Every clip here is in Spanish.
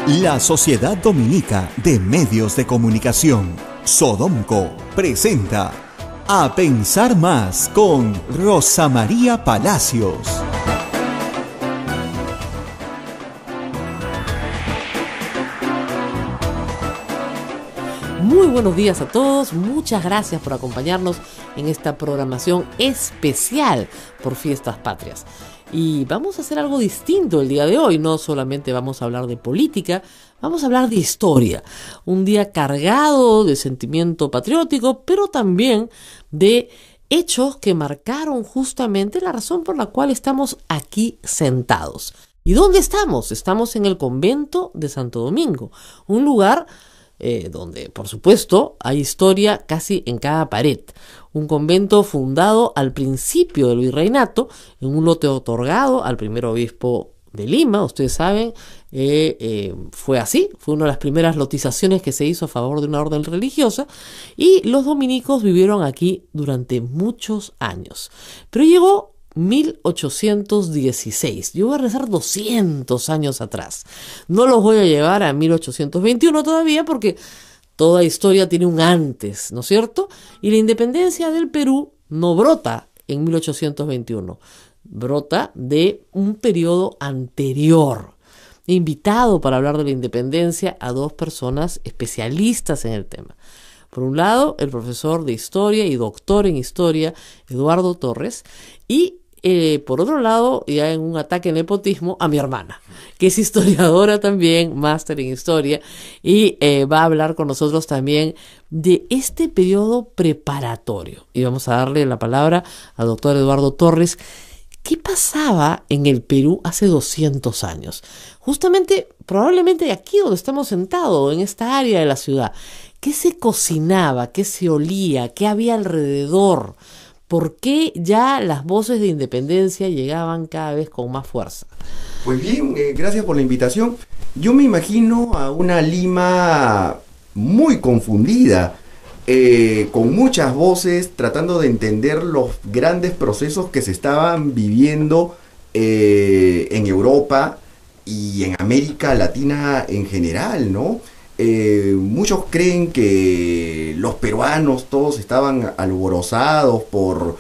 La Sociedad Dominica de Medios de Comunicación, Sodomco, presenta A Pensar Más con Rosa María Palacios. Muy buenos días a todos, muchas gracias por acompañarnos en esta programación especial por Fiestas Patrias. Y vamos a hacer algo distinto el día de hoy, no solamente vamos a hablar de política, vamos a hablar de historia. Un día cargado de sentimiento patriótico, pero también de hechos que marcaron justamente la razón por la cual estamos aquí sentados. ¿Y dónde estamos? Estamos en el convento de Santo Domingo, un lugar donde, por supuesto, hay historia casi en cada pared. Un convento fundado al principio del virreinato, en un lote otorgado al primer obispo de Lima. Ustedes saben, fue así, fue una de las primeras lotizaciones que se hizo a favor de una orden religiosa, y los dominicos vivieron aquí durante muchos años. Pero llegó 1816. Yo voy a regresar 200 años atrás. No los voy a llevar a 1821 todavía, porque toda historia tiene un antes, ¿no es cierto? Y la independencia del Perú no brota en 1821, brota de un periodo anterior. He invitado para hablar de la independencia a dos personas especialistas en el tema. Por un lado, el profesor de historia y doctor en historia, Eduardo Torres, y por otro lado, ya en un ataque en nepotismo, a mi hermana, que es historiadora también, máster en historia, y va a hablar con nosotros también de este periodo preparatorio. Y vamos a darle la palabra al doctor Eduardo Torres. ¿Qué pasaba en el Perú hace 200 años? Justamente, probablemente aquí donde estamos sentados, en esta área de la ciudad. ¿Qué se cocinaba? ¿Qué se olía? ¿Qué había alrededor? ¿Por qué ya las voces de independencia llegaban cada vez con más fuerza? Pues bien, gracias por la invitación. Yo me imagino a una Lima muy confundida, con muchas voces, tratando de entender los grandes procesos que se estaban viviendo en Europa y en América Latina en general, ¿no? Muchos creen que los peruanos todos estaban alborozados por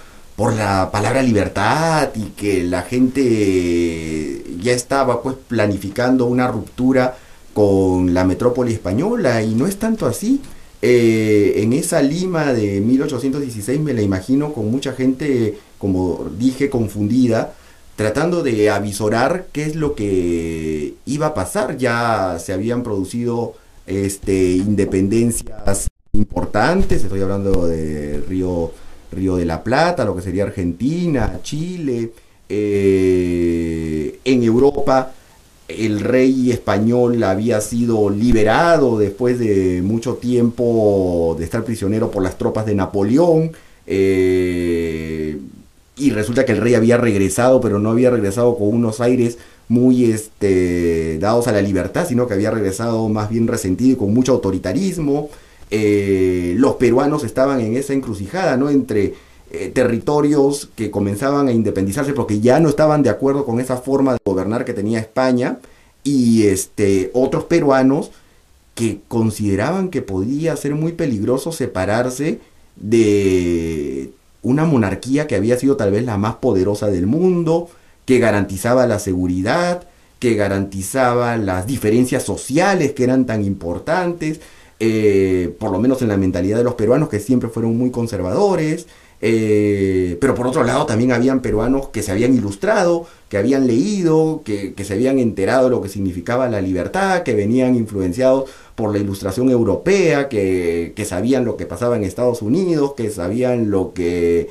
la palabra libertad y que la gente ya estaba pues planificando una ruptura con la metrópoli española, y no es tanto así. En esa Lima de 1816 me la imagino con mucha gente, como dije, confundida, tratando de avisorar qué es lo que iba a pasar. Ya se habían producido independencias importantes, estoy hablando de Río de la Plata, lo que sería Argentina, Chile. En Europa el rey español había sido liberado después de mucho tiempo de estar prisionero por las tropas de Napoleón, y resulta que el rey había regresado, pero no había regresado con unos aires muy dados a la libertad, sino que había regresado más bien resentido y con mucho autoritarismo. Los peruanos estaban en esa encrucijada, ¿no? Entre territorios que comenzaban a independizarse porque ya no estaban de acuerdo con esa forma de gobernar que tenía España, y otros peruanos que consideraban que podía ser muy peligroso separarse de una monarquía que había sido tal vez la más poderosa del mundo, que garantizaba la seguridad, que garantizaba las diferencias sociales que eran tan importantes, por lo menos en la mentalidad de los peruanos, que siempre fueron muy conservadores. Pero por otro lado también habían peruanos que se habían ilustrado, que habían leído, que se habían enterado de lo que significaba la libertad, que venían influenciados por la ilustración europea, que sabían lo que pasaba en Estados Unidos, que sabían lo que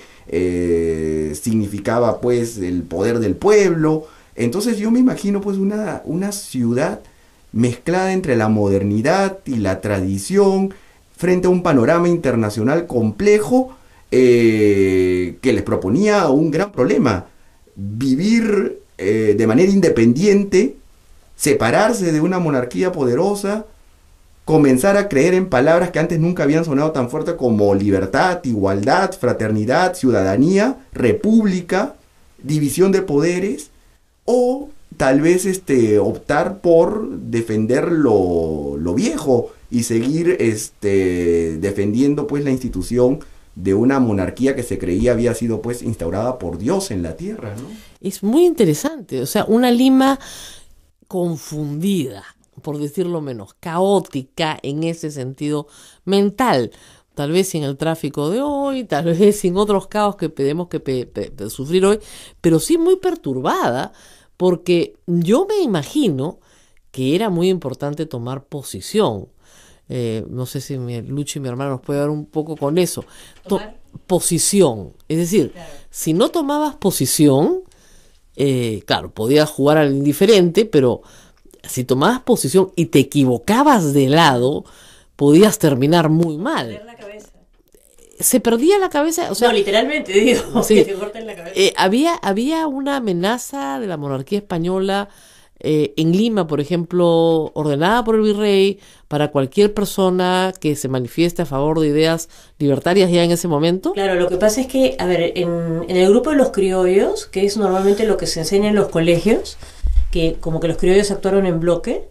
significaba pues el poder del pueblo. Entonces yo me imagino pues una ciudad mezclada entre la modernidad y la tradición, frente a un panorama internacional complejo, que les proponía un gran problema: vivir de manera independiente, separarse de una monarquía poderosa, comenzar a creer en palabras que antes nunca habían sonado tan fuerte como libertad, igualdad, fraternidad, ciudadanía, república, división de poderes, o tal vez optar por defender lo viejo y seguir defendiendo pues la institución de una monarquía que se creía había sido pues instaurada por Dios en la tierra, ¿no? Es muy interesante, o sea, una Lima confundida, por decirlo menos, caótica en ese sentido mental, tal vez sin el tráfico de hoy, tal vez sin otros caos que tenemos que sufrir hoy, pero sí muy perturbada, porque yo me imagino que era muy importante tomar posición. No sé si Lucho y mi hermano nos puede dar un poco con eso. Posición, es decir, claro, si no tomabas posición, claro, podías jugar al indiferente, pero si tomabas posición y te equivocabas de lado, podías terminar muy mal. Perder la cabeza. Se perdía la cabeza, o sea, no, literalmente digo, sí, que te corten la cabeza. Había una amenaza de la monarquía española en Lima, por ejemplo, ordenada por el virrey para cualquier persona que se manifieste a favor de ideas libertarias ya en ese momento. Claro, lo que pasa es que, a ver, en el grupo de los criollos, que es normalmente lo que se enseña en los colegios, que como que los criollos actuaron en bloque,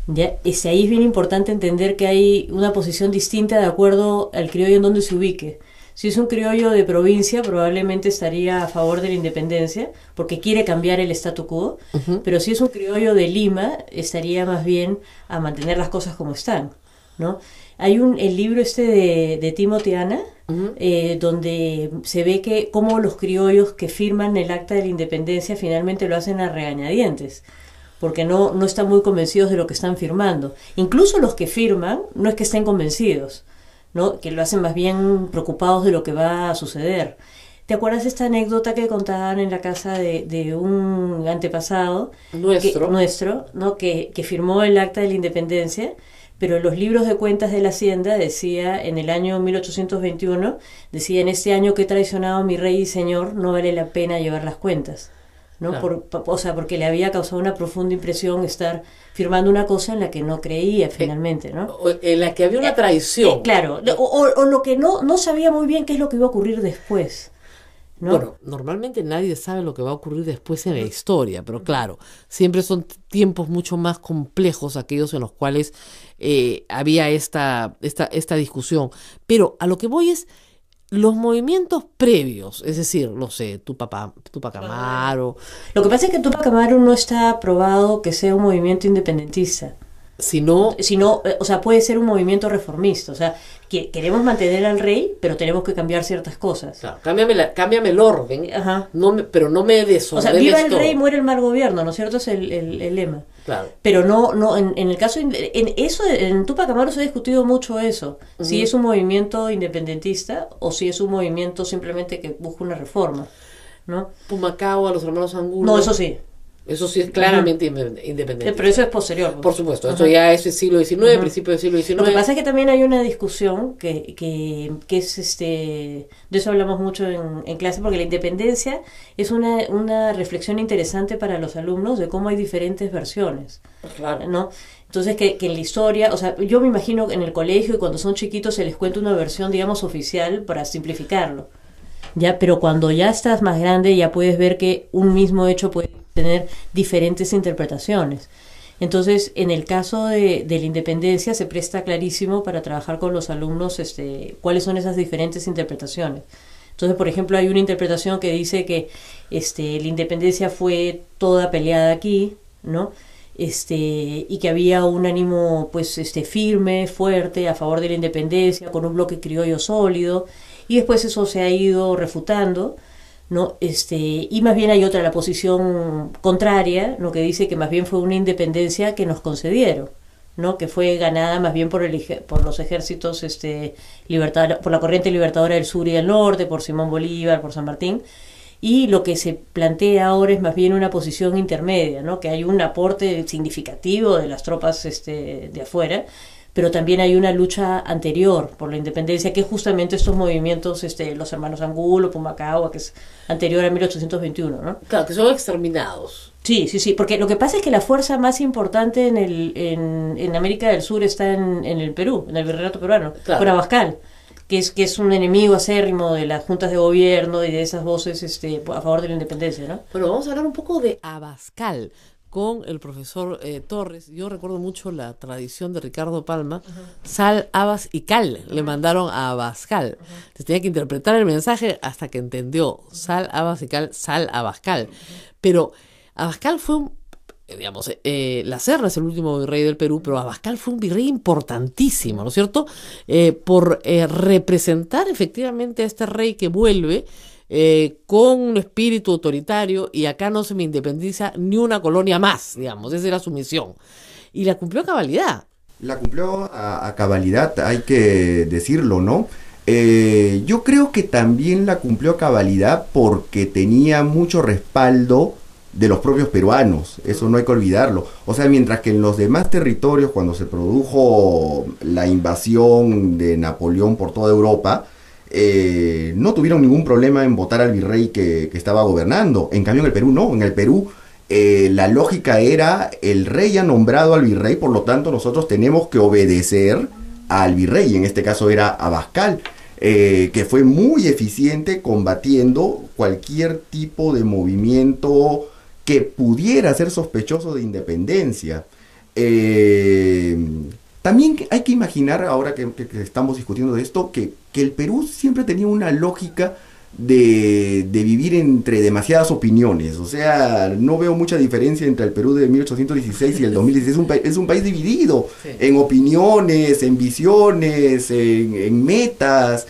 ya, ahí es bien importante entender que hay una posición distinta de acuerdo al criollo en donde se ubique. Si es un criollo de provincia, probablemente estaría a favor de la independencia, porque quiere cambiar el statu quo, pero si es un criollo de Lima, estaría más bien a mantener las cosas como están, ¿no? Hay el libro de Timothy Ana, donde se ve que cómo los criollos que firman el acta de la independencia finalmente lo hacen a regañadientes, porque no están muy convencidos de lo que están firmando. Incluso los que firman no es que estén convencidos, ¿no? Que lo hacen más bien preocupados de lo que va a suceder. ¿Te acuerdas de esta anécdota que contaban en la casa de un antepasado nuestro, ¿no? que firmó el acta de la independencia, pero en los libros de cuentas de la Hacienda decía, en el año 1821, decía, en este año que he traicionado a mi rey y señor, no vale la pena llevar las cuentas, ¿no? Claro. O sea, porque le había causado una profunda impresión estar firmando una cosa en la que no creía finalmente, ¿no? En la que había una traición. Claro, o lo que no sabía muy bien qué es lo que iba a ocurrir después, ¿no? Bueno, normalmente nadie sabe lo que va a ocurrir después en la historia, pero claro, siempre son tiempos mucho más complejos aquellos en los cuales había esta discusión. Pero a lo que voy es los movimientos previos, es decir, no sé, Tupac Amaru. Lo que pasa es que Tupac Amaru no está aprobado que sea un movimiento independentista. Sino, o sea, puede ser un movimiento reformista. O sea, que queremos mantener al rey, pero tenemos que cambiar ciertas cosas. Claro, cámbiame el orden, ajá, pero no me desordenes. O sea, viva el todo. Rey, muere el mal gobierno, ¿no es cierto? Es el lema. Claro. Pero no en el caso, en Tupac Amaru se ha discutido mucho eso. Si es un movimiento independentista o si es un movimiento simplemente que busca una reforma, ¿no? Pumacao, a los hermanos Angulo. No, eso sí. Eso sí es claramente independiente. Pero eso es posterior. Por supuesto, eso ya es el siglo XIX, principio del siglo XIX. Lo que pasa es que también hay una discusión que es de eso hablamos mucho en clase, porque la independencia es una reflexión interesante para los alumnos de cómo hay diferentes versiones. Claro. ¿No? Entonces que en la historia, o sea, yo me imagino en el colegio y cuando son chiquitos se les cuenta una versión, digamos, oficial para simplificarlo. Ya, pero cuando ya estás más grande ya puedes ver que un mismo hecho puede tener diferentes interpretaciones. Entonces, en el caso de la independencia se presta clarísimo para trabajar con los alumnos cuáles son esas diferentes interpretaciones. Entonces, por ejemplo, hay una interpretación que dice que la independencia fue toda peleada aquí, ¿no? Y que había un ánimo pues firme, fuerte, a favor de la independencia, con un bloque criollo sólido, y después eso se ha ido refutando, ¿no? Y más bien hay otra, la posición contraria, ¿no? Que dice que más bien fue una independencia que nos concedieron, ¿no? Que fue ganada más bien por los ejércitos por la corriente libertadora del sur y del norte, por Simón Bolívar, por San Martín. Y lo que se plantea ahora es más bien una posición intermedia, ¿no? Que hay un aporte significativo de las tropas de afuera, pero también hay una lucha anterior por la independencia, que es justamente estos movimientos, los hermanos Angulo, Pumacahua, que es anterior a 1821, ¿no? Claro, que son exterminados. Sí, porque lo que pasa es que la fuerza más importante en América del Sur está en el Perú, en el virreinato peruano, claro, con Abascal, que es un enemigo acérrimo de las juntas de gobierno y de esas voces a favor de la independencia, ¿no? Bueno, vamos a hablar un poco de Abascal. con el profesor Torres. Yo recuerdo mucho la tradición de Ricardo Palma, sal, habas y cal, le mandaron a Abascal. Entonces tenía que interpretar el mensaje hasta que entendió, sal, habas y cal, sal, Abascal. Pero Abascal fue digamos, La Serna es el último virrey del Perú, pero Abascal fue un virrey importantísimo, ¿no es cierto? Por representar efectivamente a este rey que vuelve con un espíritu autoritario, y acá no se me independiza ni una colonia más, digamos, esa era su misión. Y la cumplió a cabalidad. La cumplió a cabalidad, hay que decirlo, ¿no? Yo creo que también la cumplió a cabalidad porque tenía mucho respaldo de los propios peruanos, eso no hay que olvidarlo. O sea, mientras que en los demás territorios, cuando se produjo la invasión de Napoleón por toda Europa, no tuvieron ningún problema en votar al virrey que estaba gobernando. En cambio en el Perú no, en el Perú la lógica era: el rey ha nombrado al virrey, por lo tanto nosotros tenemos que obedecer al virrey. En este caso era Abascal, que fue muy eficiente combatiendo cualquier tipo de movimiento que pudiera ser sospechoso de independencia. También hay que imaginar, ahora que estamos discutiendo de esto, que el Perú siempre tenía una lógica de vivir entre demasiadas opiniones. O sea, no veo mucha diferencia entre el Perú de 1816 y el 2016. Es un país dividido, sí, en opiniones, en visiones, en metas.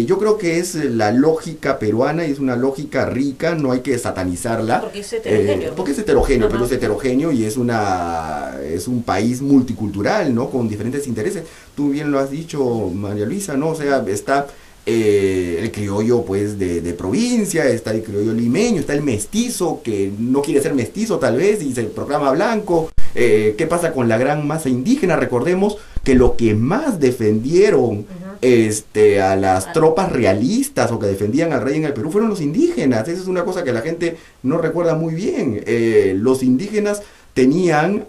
Yo creo que es la lógica peruana y es una lógica rica, no hay que satanizarla. Porque es heterogéneo. Porque es heterogéneo, pero es heterogéneo y es un país multicultural, ¿no? Con diferentes intereses. Tú bien lo has dicho, María Luisa, ¿no? O sea, está el criollo, pues, de provincia, está el criollo limeño, está el mestizo que no quiere ser mestizo tal vez y se proclama blanco. ¿Qué pasa con la gran masa indígena? Recordemos que lo que más defendieron a las tropas realistas o que defendían al rey en el Perú fueron los indígenas. Esa es una cosa que la gente no recuerda muy bien. Los indígenas tenían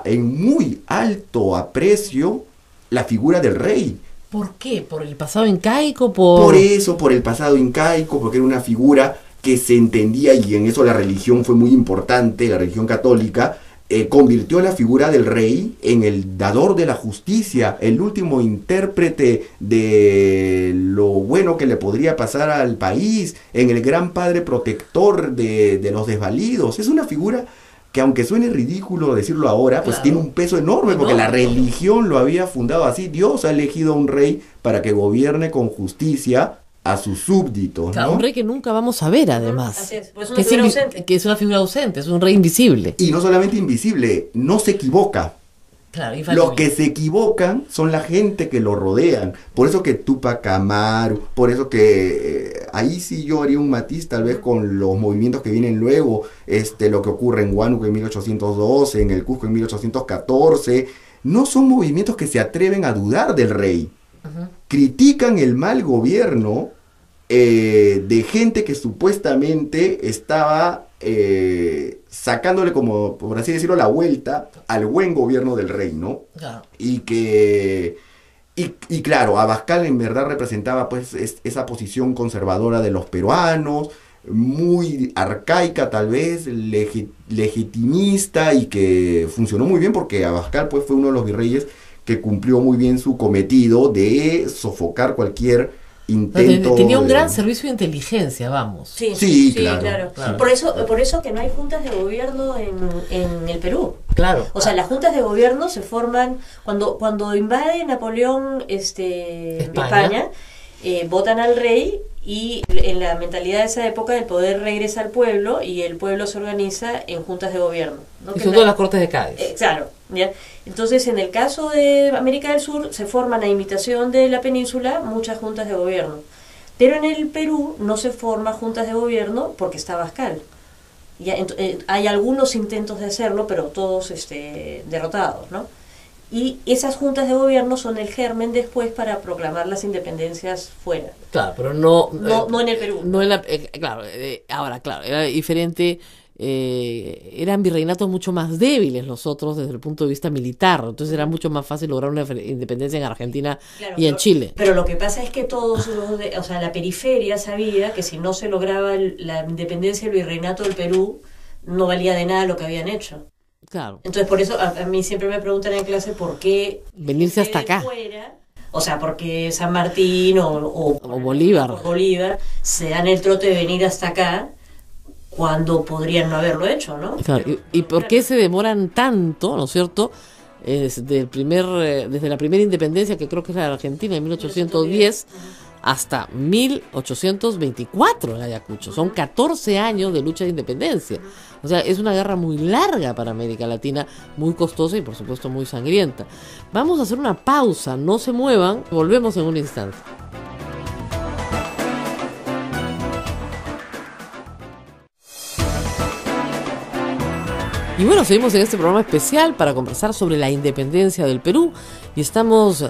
en muy alto aprecio la figura del rey. ¿Por qué? ¿Por el pasado incaico? Por eso, por el pasado incaico, porque era una figura que se entendía, y en eso la religión fue muy importante, la religión católica, convirtió la figura del rey en el dador de la justicia, el último intérprete de lo bueno que le podría pasar al país, en el gran padre protector de los desvalidos. Es una figura que, aunque suene ridículo decirlo ahora, pues claro, tiene un peso enorme, porque la religión lo había fundado así. Dios ha elegido a un rey para que gobierne con justicia a sus súbditos, claro, ¿no? Un rey que nunca vamos a ver, además. Así es, pues una figura ausente. Que es una figura ausente, es un rey invisible. Y no solamente invisible, no se equivoca. Claro, los que se equivocan son la gente que lo rodean. Por eso que Tupac Amaru, por eso que ahí sí yo haría un matiz tal vez con los movimientos que vienen luego, lo que ocurre en Huánuco en 1812, en el Cusco en 1814, no son movimientos que se atreven a dudar del rey. Critican el mal gobierno de gente que supuestamente estaba sacándole, como por así decirlo, la vuelta al buen gobierno del rey, ¿no? Claro. Y claro, Abascal en verdad representaba pues esa posición conservadora de los peruanos, muy arcaica tal vez, legitimista, y que funcionó muy bien porque Abascal pues fue uno de los virreyes que cumplió muy bien su cometido de sofocar cualquier intento. Tenía un gran servicio de inteligencia, vamos. Sí, claro. Por eso que no hay juntas de gobierno en el Perú. Claro. O sea, las juntas de gobierno se forman cuando invade Napoleón España, votan al rey, y en la mentalidad de esa época el poder regresa al pueblo y el pueblo se organiza en juntas de gobierno, ¿no? Y son todas las Cortes de Cádiz. Claro, ¿ya? Entonces, en el caso de América del Sur se forman, a imitación de la península, muchas juntas de gobierno. Pero en el Perú no se forman juntas de gobierno porque está Abascal. Ya, hay algunos intentos de hacerlo, pero todos derrotados, ¿no? Y esas juntas de gobierno son el germen después para proclamar las independencias fuera. Claro, pero no en el Perú. No en ahora, claro, era diferente. Eran virreinatos mucho más débiles los otros desde el punto de vista militar, entonces era mucho más fácil lograr una independencia en Argentina, claro, y en Chile. Pero lo que pasa es que todos la periferia sabía que si no se lograba la independencia del virreinato del Perú, no valía de nada lo que habían hecho. Claro. Entonces, por eso a mí siempre me preguntan en clase por qué Venirse gente hasta de acá. fuera, o sea, porque San Martín O Bolívar. por Bolívar se dan el trote de venir hasta acá cuando podrían no haberlo hecho, ¿no? Claro, ¿y por qué se demoran tanto, ¿no es cierto? Desde la primera independencia, que creo que es la de Argentina, en 1810, hasta 1824 en Ayacucho. Son 14 años de lucha de independencia. O sea, es una guerra muy larga para América Latina, muy costosa y por supuesto muy sangrienta. Vamos a hacer una pausa, no se muevan, volvemos en un instante. Y bueno, seguimos en este programa especial para conversar sobre la independencia del Perú y estamos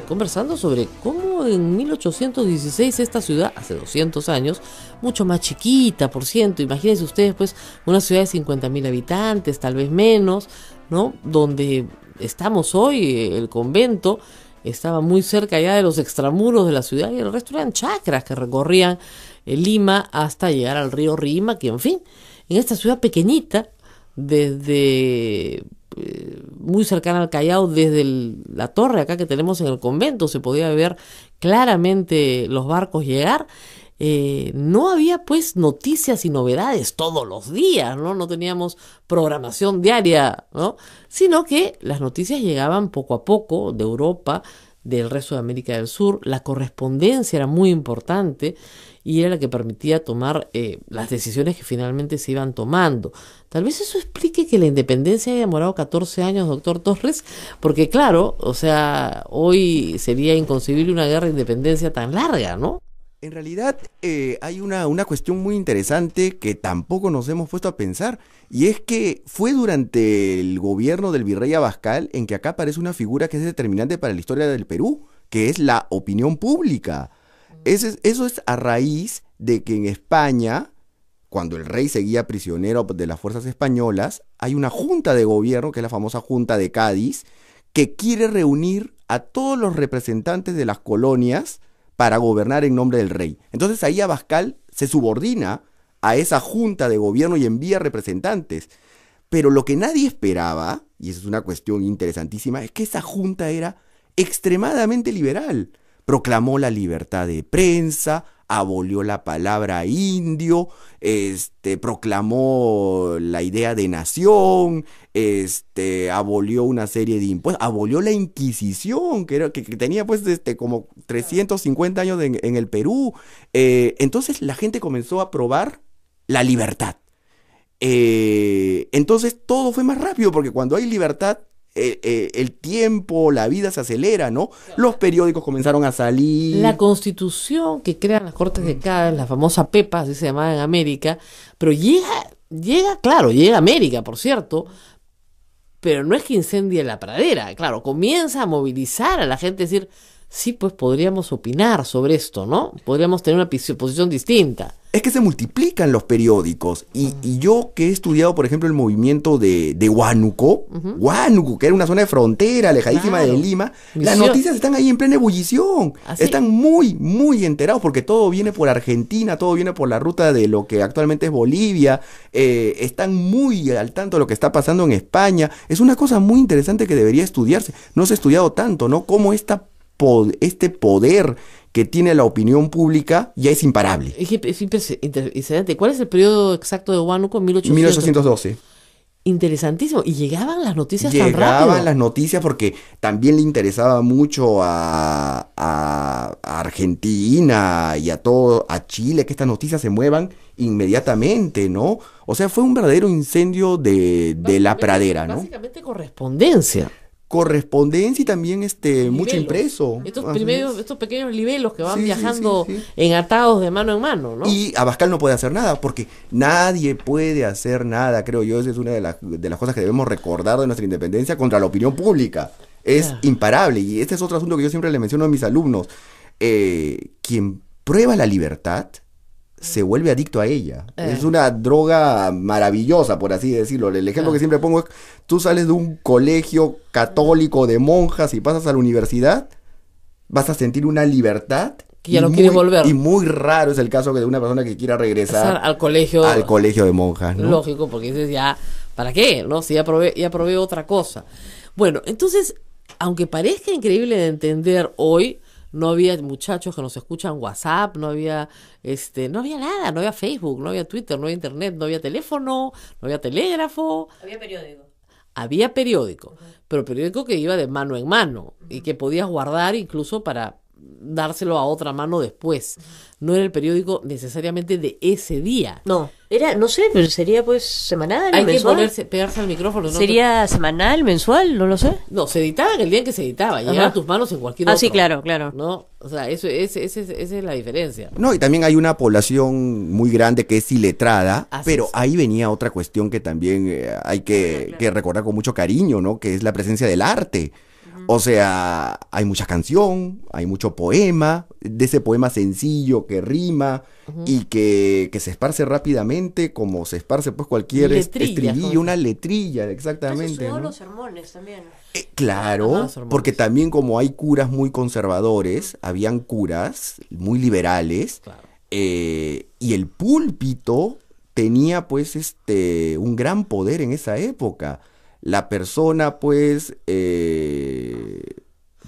conversando sobre cómo en 1816 esta ciudad, hace 200 años, mucho más chiquita, por ciento, imagínense ustedes pues una ciudad de 50.000 habitantes, tal vez menos, ¿no? Donde estamos hoy, el convento estaba muy cerca ya de los extramuros de la ciudad y el resto eran chacras que recorrían Lima hasta llegar al río Rima, que en fin, en esta ciudad pequeñita, desde muy cercana al Callao, desde la torre acá que tenemos en el convento, se podía ver claramente los barcos llegar. No había pues noticias y novedades todos los días, no teníamos programación diaria, ¿no? Sino que las noticias llegaban poco a poco de Europa, del resto de América del Sur. La correspondencia era muy importante y era la que permitía tomar las decisiones que finalmente se iban tomando. Tal vez eso explique que la independencia haya demorado 14 años, doctor Torres, porque claro, o sea, hoy sería inconcebible una guerra de independencia tan larga, ¿no? En realidad hay una cuestión muy interesante que tampoco nos hemos puesto a pensar, y es que fue durante el gobierno del virrey Abascal en que acá aparece una figura que es determinante para la historia del Perú, que es la opinión pública. Eso es a raíz de que en España, cuando el rey seguía prisionero de las fuerzas españolas, hay una junta de gobierno, que es la famosa Junta de Cádiz, que quiere reunir a todos los representantes de las colonias para gobernar en nombre del rey. Entonces ahí Abascal se subordina a esa junta de gobierno y envía representantes. Pero lo que nadie esperaba, y esa es una cuestión interesantísima, es que esa junta era extremadamente liberal. Proclamó la libertad de prensa, abolió la palabra indio, proclamó la idea de nación, abolió una serie de impuestos, abolió la Inquisición, que tenía pues como 350 años en el Perú. Entonces la gente comenzó a probar la libertad. Entonces todo fue más rápido, porque cuando hay libertad, el tiempo, la vida se acelera, ¿no? Los periódicos comenzaron a salir. La constitución que crean las Cortes de Cádiz, la famosa PEPA, así se llamaba en América, pero llega a América, por cierto, pero no es que incendie la pradera, claro, comienza a movilizar a la gente, decir, sí, pues podríamos opinar sobre esto, ¿no? Podríamos tener una posición distinta. Es que se multiplican los periódicos y yo que he estudiado, por ejemplo, el movimiento de Huánuco, Huánuco, que era una zona de frontera alejadísima de Lima, las noticias están ahí en plena ebullición, están muy, muy enterados porque todo viene por Argentina, todo viene por la ruta de lo que actualmente es Bolivia, están muy al tanto de lo que está pasando en España. Es una cosa muy interesante que debería estudiarse, no se ha estudiado tanto, ¿no? Cómo este poder que tiene la opinión pública ya es imparable. Es impresionante. ¿Cuál es el periodo exacto de Huánuco? 1812. Interesantísimo. Y llegaban las noticias tan rápido. Llegaban las noticias porque también le interesaba mucho a Argentina y a Chile que estas noticias se muevan inmediatamente, ¿no? O sea, fue un verdadero incendio de la pradera, ¿no? Básicamente correspondencia y también mucho impreso. Estos pequeños libelos que van viajando enatados de mano en mano, ¿no? Y Abascal no puede hacer nada, porque nadie puede hacer nada, creo yo. Esa es una de las cosas que debemos recordar de nuestra independencia contra la opinión pública. Es imparable, y este es otro asunto que yo siempre le menciono a mis alumnos. Quien prueba la libertad se vuelve adicto a ella. Es una droga maravillosa, por así decirlo. El ejemplo que siempre pongo es, tú sales de un colegio católico de monjas y pasas a la universidad, vas a sentir una libertad que ya no quieres volver. Y muy raro es el caso de una persona que quiera regresar al colegio de monjas, ¿no? Lógico, porque dices ya, ¿para qué? ¿No? Si ya probé otra cosa. Bueno, entonces, aunque parezca increíble de entender hoy, no había muchachos que nos escuchan WhatsApp, no había nada, no había Facebook, no había Twitter, no había internet, no había teléfono, no había telégrafo. Había periódico. Había periódico, pero periódico que iba de mano en mano y que podías guardar incluso para dárselo a otra mano después. No era el periódico necesariamente de ese día. No, no sé, pero sería pues semanal, Hay mensual. que pegarse al micrófono. ¿No? ¿Sería semanal, mensual? No lo sé. No, se editaba en el día en que se editaba, llegaba a tus manos en cualquier otro. Sí, claro, claro. ¿No? O sea, esa es la diferencia. No, y también hay una población muy grande que es iletrada, pero ahí venía otra cuestión que también hay que recordar con mucho cariño, ¿no? Que es la presencia del arte. O sea, hay mucha canción, hay mucho poema, de ese poema sencillo que rima y que se esparce rápidamente, como se esparce pues cualquier estribillo, una letrilla, exactamente, ¿no? ¿no? Los sermones también. Claro, porque también como hay curas muy conservadores, habían curas muy liberales, Claro. Y el púlpito tenía pues un gran poder en esa época. La persona pues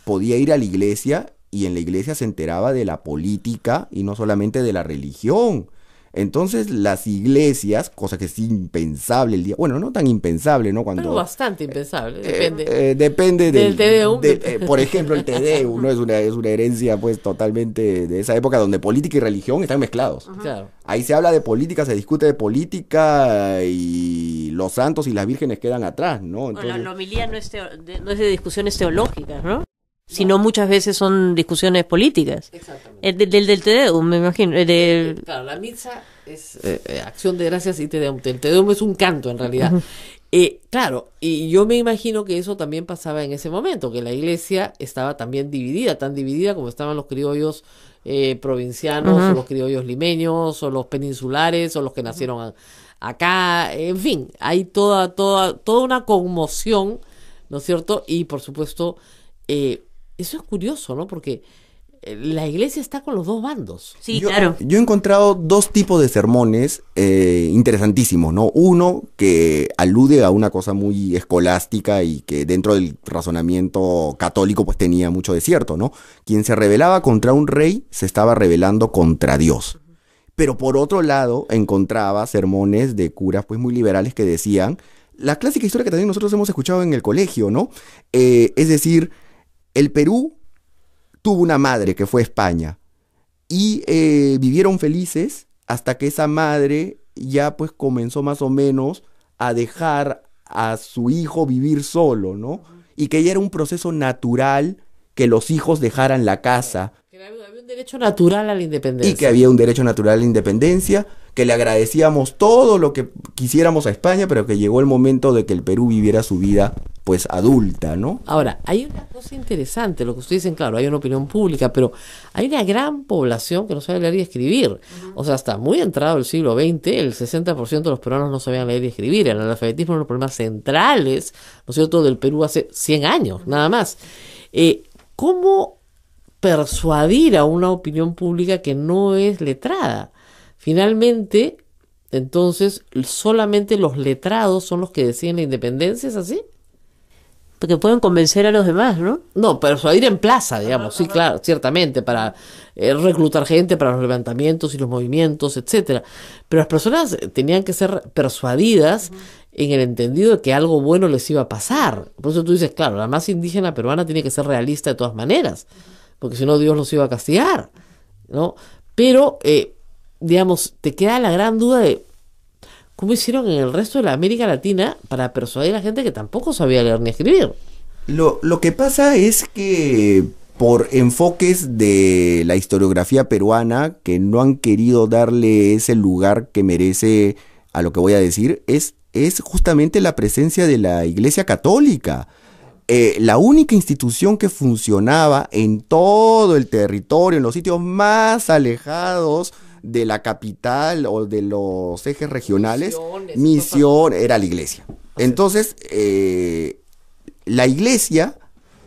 podía ir a la iglesia y en la iglesia se enteraba de la política y no solamente de la religión. Entonces las iglesias, cosa que es impensable el día, bueno, no tan impensable, ¿no? Cuando Pero bastante impensable, depende. Depende del Te Deum. Por ejemplo, el Te Deum, ¿no? Es una herencia pues totalmente de esa época donde política y religión están mezclados. Claro. Ahí se habla de política, se discute de política y los santos y las vírgenes quedan atrás, ¿no? Entonces, La homilía no es de discusiones teológicas, ¿no? Sino muchas veces son discusiones políticas. Exactamente. Del Te Deum, me imagino. Claro, la misa es acción de gracias y Te Deum. El Te Deum es un canto en realidad. Claro, y yo me imagino que eso también pasaba en ese momento, que la iglesia estaba también dividida, tan dividida como estaban los criollos provincianos, o los criollos limeños, o los peninsulares, o los que nacieron acá, en fin, hay toda una conmoción, ¿no es cierto? Y por supuesto, eso es curioso, ¿no? Porque la iglesia está con los dos bandos. Sí, claro. Yo he encontrado dos tipos de sermones interesantísimos, ¿no? Uno que alude a una cosa muy escolástica y que dentro del razonamiento católico pues tenía mucho de cierto, ¿no? Quien se rebelaba contra un rey se estaba rebelando contra Dios. Pero por otro lado encontraba sermones de curas pues muy liberales que decían la clásica historia que también nosotros hemos escuchado en el colegio, ¿no? Es decir, el Perú tuvo una madre que fue España y vivieron felices hasta que esa madre ya pues comenzó más o menos a dejar a su hijo vivir solo, ¿no? Y que ya era un proceso natural que los hijos dejaran la casa. Que había un derecho natural a la independencia. Y que había un derecho natural a la independencia, que le agradecíamos todo lo que quisiéramos a España, pero que llegó el momento de que el Perú viviera su vida pues adulta, ¿no? Ahora, hay una cosa interesante, lo que ustedes dicen, claro, hay una opinión pública, pero hay una gran población que no sabe leer y escribir. O sea, hasta muy entrado el siglo XX, el 60% de los peruanos no sabían leer y escribir. El analfabetismo es uno de los problemas centrales, ¿no es cierto?, del Perú hace 100 años, nada más. ¿Cómo persuadir a una opinión pública que no es letrada? Finalmente, entonces, solamente los letrados son los que deciden la independencia, ¿es así? Porque pueden convencer a los demás, ¿no? No, persuadir en plaza, digamos, sí, claro, ciertamente, para reclutar gente para los levantamientos y los movimientos, etcétera. Pero las personas tenían que ser persuadidas en el entendido de que algo bueno les iba a pasar. Por eso tú dices, claro, la masa indígena peruana tiene que ser realista de todas maneras, porque si no Dios los iba a castigar, ¿no? Pero, digamos, te queda la gran duda de ¿cómo hicieron en el resto de la América Latina para persuadir a la gente que tampoco sabía leer ni escribir? Lo que pasa es que por enfoques de la historiografía peruana que no han querido darle ese lugar que merece a lo que voy a decir, es justamente la presencia de la Iglesia Católica. La única institución que funcionaba en todo el territorio, en los sitios más alejados de la capital o de los ejes regionales, era la iglesia. Entonces, la iglesia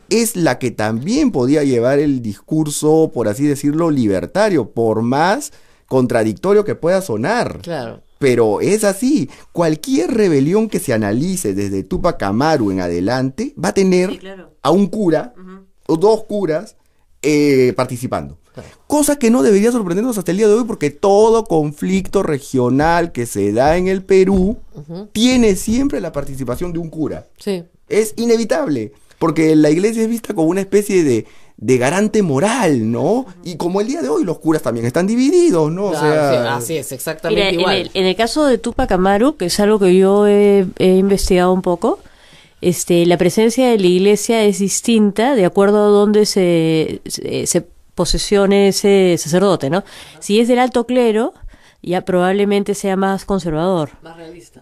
es la que también podía llevar el discurso, por así decirlo, libertario, por más contradictorio que pueda sonar. Claro. pero es así. Cualquier rebelión que se analice desde Túpac Amaru en adelante va a tener Sí, claro. a un cura o dos curas participando. Cosa que no debería sorprendernos hasta el día de hoy, porque todo conflicto regional que se da en el Perú tiene siempre la participación de un cura. Sí. Es inevitable, porque la iglesia es vista como una especie de garante moral, ¿no? Y como el día de hoy los curas también están divididos, ¿no? Claro, O sea, sí, así es, exactamente Mira, igual. en el caso de Túpac Amaru, que es algo que yo he investigado un poco, la presencia de la iglesia es distinta de acuerdo a dónde se posesione ese sacerdote, ¿no? Si es del alto clero, ya probablemente sea más conservador. Más realista.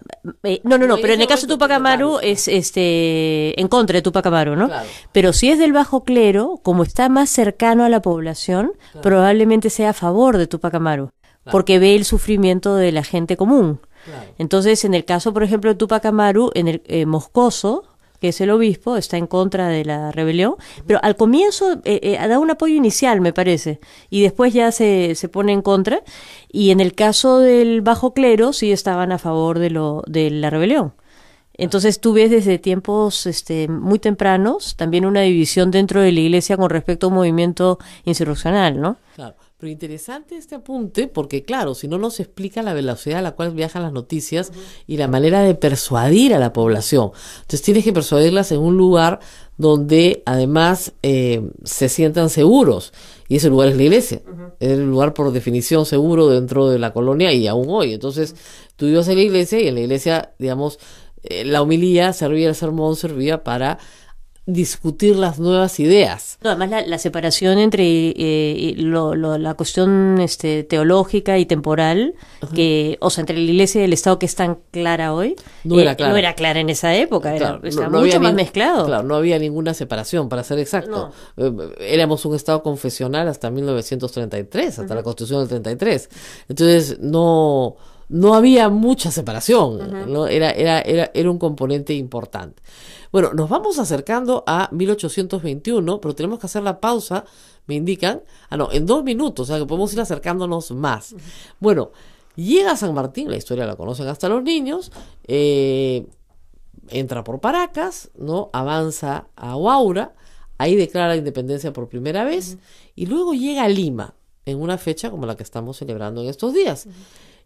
No, No, pero en el caso de ese Túpac momento, Amaru es en contra de Túpac Amaru, ¿no? Claro. Pero si es del bajo clero, como está más cercano a la población, probablemente sea a favor de Túpac Amaru, porque ve el sufrimiento de la gente común. Claro. Entonces, en el caso, por ejemplo, de Túpac Amaru, en el Moscoso, que es el obispo, está en contra de la rebelión, pero al comienzo da un apoyo inicial, me parece, y después ya se pone en contra, y en el caso del bajo clero sí estaban a favor de la rebelión. Entonces tú ves desde tiempos muy tempranos también una división dentro de la iglesia con respecto a un movimiento insurreccional, ¿no? Claro, pero interesante este apunte porque, claro, si no nos explica la velocidad a la cual viajan las noticias y la manera de persuadir a la población. Entonces tienes que persuadirlas en un lugar donde además se sientan seguros, y ese lugar es la iglesia. Es el lugar por definición seguro dentro de la colonia y aún hoy. Entonces tú ibas a la iglesia y en la iglesia, digamos, la homilía servía, el sermón servía para discutir las nuevas ideas. No, además la separación entre la cuestión teológica y temporal, que, o sea, entre la iglesia y el Estado, que es tan clara hoy, No era clara. no era clara en esa época, Claro, estaba no mucho había más mezclado. Claro, no había ninguna separación, para ser exacto. Éramos un Estado confesional hasta 1933, hasta la Constitución del 33. Entonces, no había mucha separación, ¿no? Era un componente importante. Bueno, nos vamos acercando a 1821, pero tenemos que hacer la pausa, me indican. En 2 minutos, o sea que podemos ir acercándonos más. Bueno, llega San Martín, la historia la conocen hasta los niños, entra por Paracas, ¿no? Avanza a Huaura, ahí declara la independencia por primera vez, y luego llega a Lima, en una fecha como la que estamos celebrando en estos días.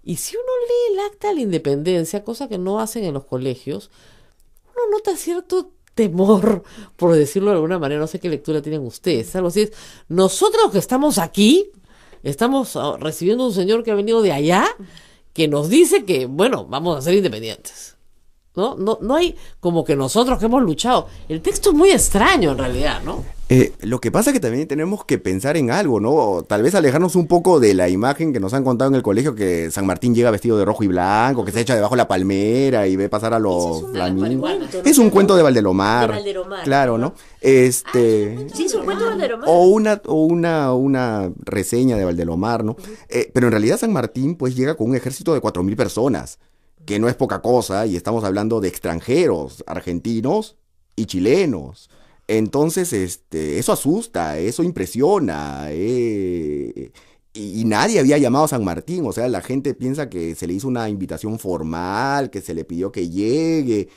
Y si uno lee el acta de la independencia, cosa que no hacen en los colegios, uno nota cierto temor, por decirlo de alguna manera. No sé qué lectura tienen ustedes. Algo así es: nosotros que estamos aquí, estamos recibiendo un señor que ha venido de allá, que nos dice que, bueno, vamos a ser independientes. No hay como que nosotros que hemos luchado. El texto es muy extraño en realidad, ¿no? Lo que pasa es que también tenemos que pensar en algo, ¿no? Tal vez alejarnos un poco de la imagen que nos han contado en el colegio, que San Martín llega vestido de rojo y blanco, que se echa debajo de la palmera y ve pasar a los flamingos. Es un cuento de Valdelomar. De Valdelomar. Claro, ¿no? Sí, es un cuento de Valdelomar. O una reseña de Valdelomar, ¿no? Pero en realidad San Martín pues llega con un ejército de 4.000 personas, que no es poca cosa, y estamos hablando de extranjeros, argentinos y chilenos. Entonces, eso asusta, eso impresiona, y nadie había llamado a San Martín. O sea, la gente piensa que se le hizo una invitación formal, que se le pidió que llegue.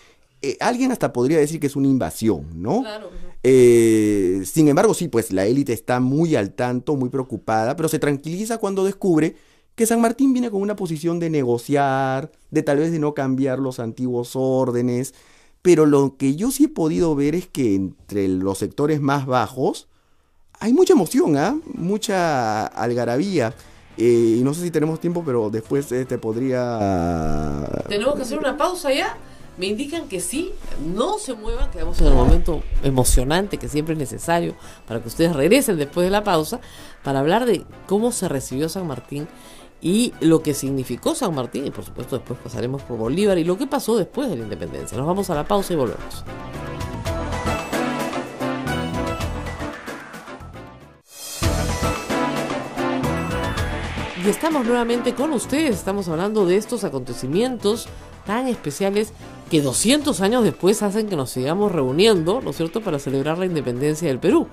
Alguien hasta podría decir que es una invasión, ¿no? Claro. Sin embargo, sí, pues la élite está muy al tanto, muy preocupada, pero se tranquiliza cuando descubre que San Martín viene con una posición de negociar, de tal vez de no cambiar los antiguos órdenes. Pero lo que yo sí he podido ver es que entre los sectores más bajos hay mucha emoción, mucha algarabía. Y no sé si tenemos tiempo, pero después te podría... Tenemos que hacer una pausa ya. Me indican que sí, no se muevan, quedamos en el momento emocionante que siempre es necesario para que ustedes regresen después de la pausa para hablar de cómo se recibió San Martín y lo que significó San Martín, y por supuesto después pasaremos por Bolívar y lo que pasó después de la independencia. Nos vamos a la pausa y volvemos. Y estamos nuevamente con ustedes, estamos hablando de estos acontecimientos tan especiales que 200 años después hacen que nos sigamos reuniendo, ¿no es cierto?, para celebrar la independencia del Perú.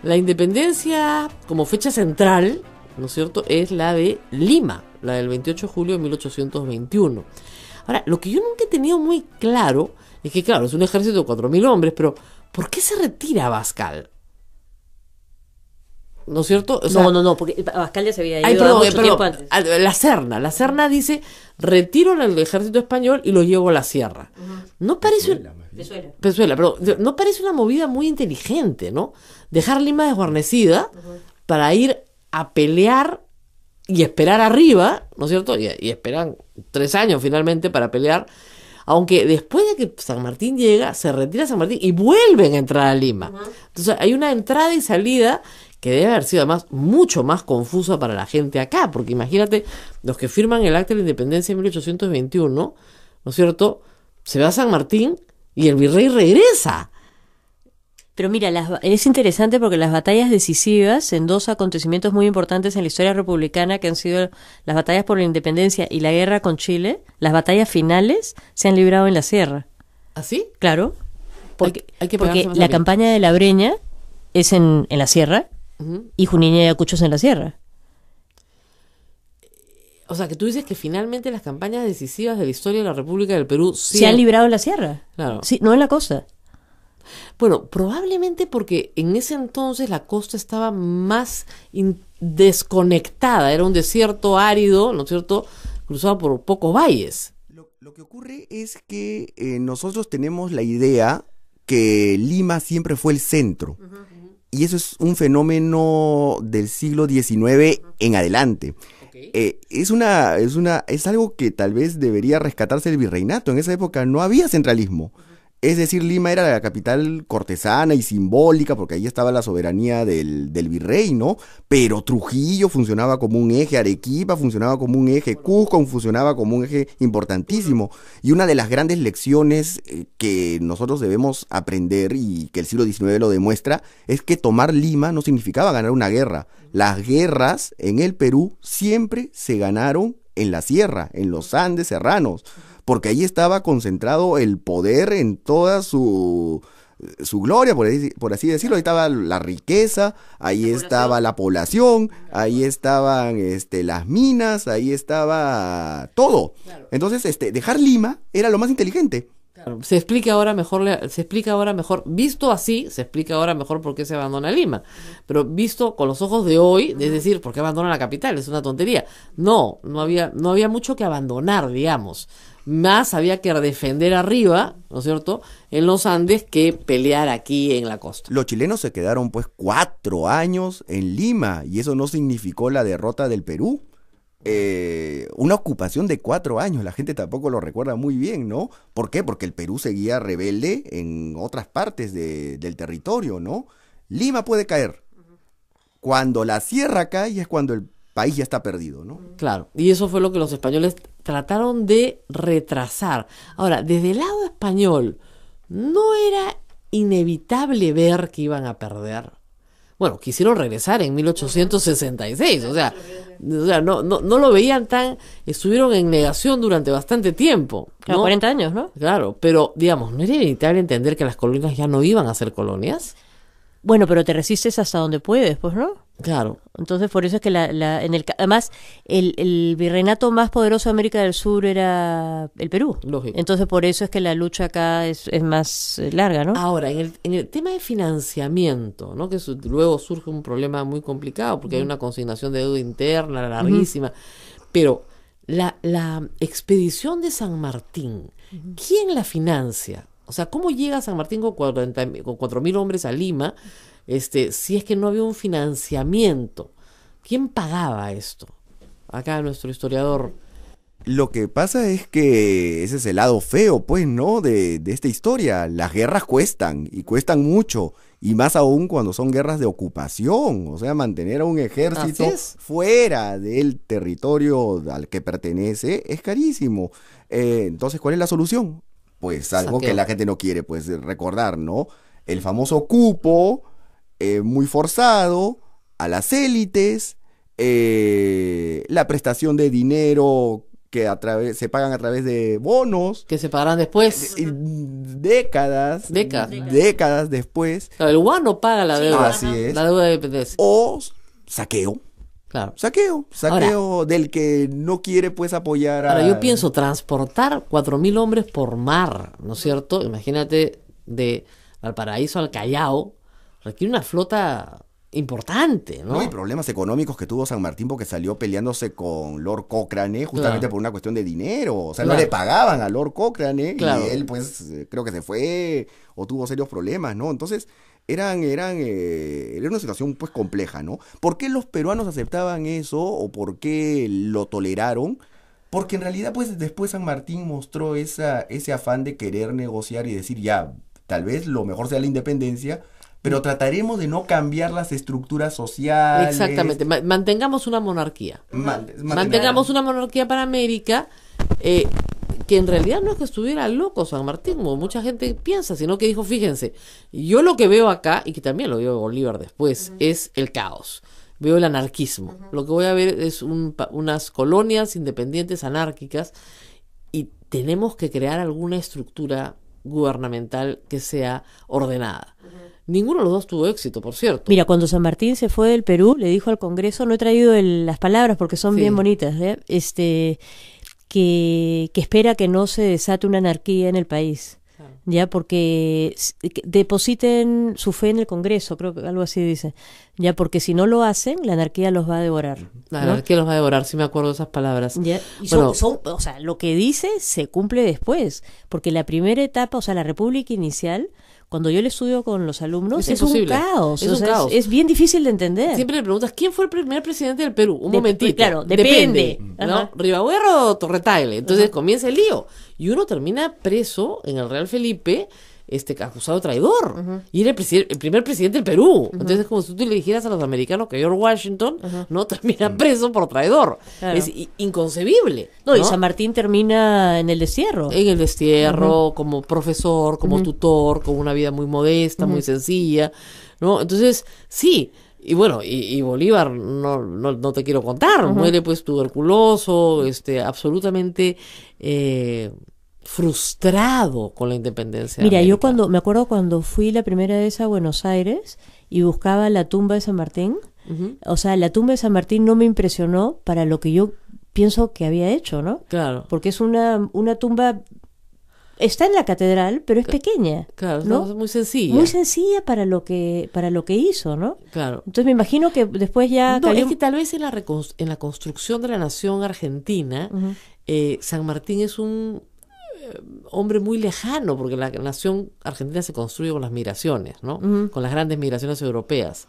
La independencia como fecha central ¿no es cierto?, es la de Lima, la del 28 de julio de 1821. Ahora, lo que yo nunca he tenido muy claro es que, claro, es un ejército de 4.000 hombres, pero ¿por qué se retira Abascal? ¿No es cierto? O sea, No, porque Abascal ya se había ido perdón, mucho tiempo antes. La Serna dice, retiro el ejército español y lo llevo a la sierra. No parece Pezuela, pero no parece una movida muy inteligente, ¿no? Dejar Lima desguarnecida para ir a pelear y esperar arriba, ¿no es cierto? Y esperan 3 años finalmente para pelear, aunque después de que San Martín llega, se retira San Martín y vuelven a entrar a Lima. Entonces hay una entrada y salida que debe haber sido además mucho más confusa para la gente acá, porque imagínate, los que firman el Acta de la Independencia en 1821, ¿no es cierto?, se va a San Martín y el virrey regresa. Pero mira, es interesante porque las batallas decisivas en 2 acontecimientos muy importantes en la historia republicana, que han sido las batallas por la independencia y la guerra con Chile, las batallas finales se han librado en la sierra. ¿Así? Claro, porque pegarse más la arriba. campaña de la Breña es en la sierra y Junín y Ayacucho es en la sierra. O sea, que tú dices que finalmente las campañas decisivas de la historia de la República del Perú Se han librado en la sierra. Claro. Sí, no en la costa. Bueno, probablemente porque en ese entonces la costa estaba más desconectada, era un desierto árido, ¿no es cierto?, cruzado por pocos valles. Lo que ocurre es que nosotros tenemos la idea que Lima siempre fue el centro. Y eso es un fenómeno del siglo XIX en adelante. Es algo que tal vez debería rescatarse del virreinato. En esa época no había centralismo. Es decir, Lima era la capital cortesana y simbólica porque ahí estaba la soberanía del virrey, ¿no? Pero Trujillo funcionaba como un eje, Arequipa funcionaba como un eje, Cusco funcionaba como un eje importantísimo. Y una de las grandes lecciones que nosotros debemos aprender y que el siglo XIX lo demuestra es que tomar Lima no significaba ganar una guerra. Las guerras en el Perú siempre se ganaron en la sierra, en los Andes serranos, porque ahí estaba concentrado el poder en toda su gloria, por así decirlo. Ahí estaba la riqueza, ahí estaba la población, ahí estaban las minas, ahí estaba todo. Claro. Entonces, dejar Lima era lo más inteligente. Claro, se explica ahora mejor, visto así, se explica ahora mejor por qué se abandona Lima. Pero visto con los ojos de hoy, es decir, ¿por qué abandona la capital? Es una tontería. No había mucho que abandonar, digamos. Más había que defender arriba, ¿no es cierto?, en los Andes, que pelear aquí en la costa. Los chilenos se quedaron pues 4 años en Lima y eso no significó la derrota del Perú. Una ocupación de 4 años, la gente tampoco lo recuerda muy bien, ¿no? ¿Por qué? Porque el Perú seguía rebelde en otras partes del territorio, ¿no? Lima puede caer. Cuando la sierra cae es cuando el país ya está perdido, ¿no? Claro, y eso fue lo que los españoles trataron de retrasar. Ahora, desde el lado español, ¿no era inevitable ver que iban a perder? Bueno, quisieron regresar en 1866, o sea, no lo veían estuvieron en negación durante bastante tiempo, ¿no? Claro, 40 años, ¿no? Claro, pero digamos, ¿no era inevitable entender que las colonias ya no iban a ser colonias? Bueno, pero te resistes hasta donde puedes, pues, ¿no? Claro. Entonces, por eso es que además, el virreinato más poderoso de América del Sur era el Perú. Lógico. Entonces, por eso es que la lucha acá es más larga, ¿no? Ahora, en el tema de financiamiento, ¿no?, que luego surge un problema muy complicado porque hay una consignación de deuda interna larguísima, pero la expedición de San Martín, ¿quién la financia? O sea, ¿cómo llega San Martín con 4.000 hombres a Lima, si es que no había un financiamiento? ¿Quién pagaba esto? Acá nuestro historiador. Lo que pasa es que ese es el lado feo, pues, ¿no?, de esta historia. Las guerras cuestan, y cuestan mucho, y más aún cuando son guerras de ocupación. O sea, mantener a un ejército fuera del territorio al que pertenece es carísimo. Entonces, ¿cuál es la solución? Pues algo que la gente no quiere pues recordar, ¿no? El famoso cupo, muy forzado, a las élites, la prestación de dinero que se pagan a través de bonos. Que se pagarán después. Décadas después. Claro, el guano paga la deuda. Así es. La deuda de dependencia. O saqueo. Claro. Saqueo del que no quiere pues apoyar a... Ahora, yo pienso transportar 4.000 hombres por mar, ¿no es cierto? Imagínate, de Valparaíso al Callao, requiere una flota importante, ¿no? No, y problemas económicos que tuvo San Martín porque salió peleándose con Lord Cochrane justamente Claro. por una cuestión de dinero. O sea, Claro. no le pagaban a Lord Cochrane Claro. y él pues creo que se fue o tuvo serios problemas, ¿no? Entonces era una situación pues compleja, ¿no? ¿Por qué los peruanos aceptaban eso o por qué lo toleraron? Porque en realidad pues después San Martín mostró ese afán de querer negociar y decir ya, tal vez lo mejor sea la independencia, pero trataremos de no cambiar las estructuras sociales. Exactamente, mantengamos una monarquía. Mantengamos una monarquía para América, que en realidad no es que estuviera loco San Martín, como mucha gente piensa, sino que dijo, fíjense, yo lo que veo acá, y que también lo vio Bolívar después, es el caos. Veo el anarquismo. Lo que voy a ver es unas colonias independientes anárquicas y tenemos que crear alguna estructura gubernamental que sea ordenada. Ninguno de los dos tuvo éxito, por cierto. Mira, cuando San Martín se fue del Perú, le dijo al Congreso, no he traído las palabras porque son Sí. bien bonitas, que espera que no se desate una anarquía en el país. Claro. Ya, porque que depositen su fe en el Congreso, creo que algo así dice. Ya, porque si no lo hacen, la anarquía los va a devorar. La ¿no? anarquía los va a devorar, sí me acuerdo de esas palabras. Ya, y Bueno, o sea, lo que dice se cumple después, porque la primera etapa, o sea, la república inicial, cuando yo le estudio con los alumnos, Es es un imposible. caos. Es o un sea, caos. es bien difícil de entender. siempre le preguntas, ¿quién fue el primer presidente del Perú? Un Dep- momentito. claro, depende. ¿No? Ajá. ¿Rivagüero o Torretagle? Entonces comienza el lío. Y uno termina preso en el Real Felipe, acusado de traidor. Y era el primer presidente del Perú. Entonces es como si tú le dijeras a los americanos que George Washington no termina preso por traidor. Claro. Es inconcebible. No, y ¿no? San Martín termina en el destierro. En el destierro, como profesor, como tutor, con una vida muy modesta, muy sencilla, ¿no? Entonces, sí, y bueno, y Bolívar, no te quiero contar, muere pues tuberculoso, absolutamente frustrado con la independencia de Mira, yo América. me acuerdo cuando fui la primera vez a Buenos Aires y buscaba la tumba de San Martín, Ujú. o sea, la tumba de San Martín no me impresionó para lo que yo pienso que había hecho, ¿no? Claro, Porque es una tumba, está en la catedral, pero es pequeña, claro, ¿no? es muy sencilla. Muy sencilla para lo que hizo, ¿no? Claro. Entonces me imagino que después ya No, cayó... es que tal vez en la construcción de la nación argentina, San Martín es un hombre muy lejano, porque la nación argentina se construye con las migraciones, ¿no? Con las grandes migraciones europeas.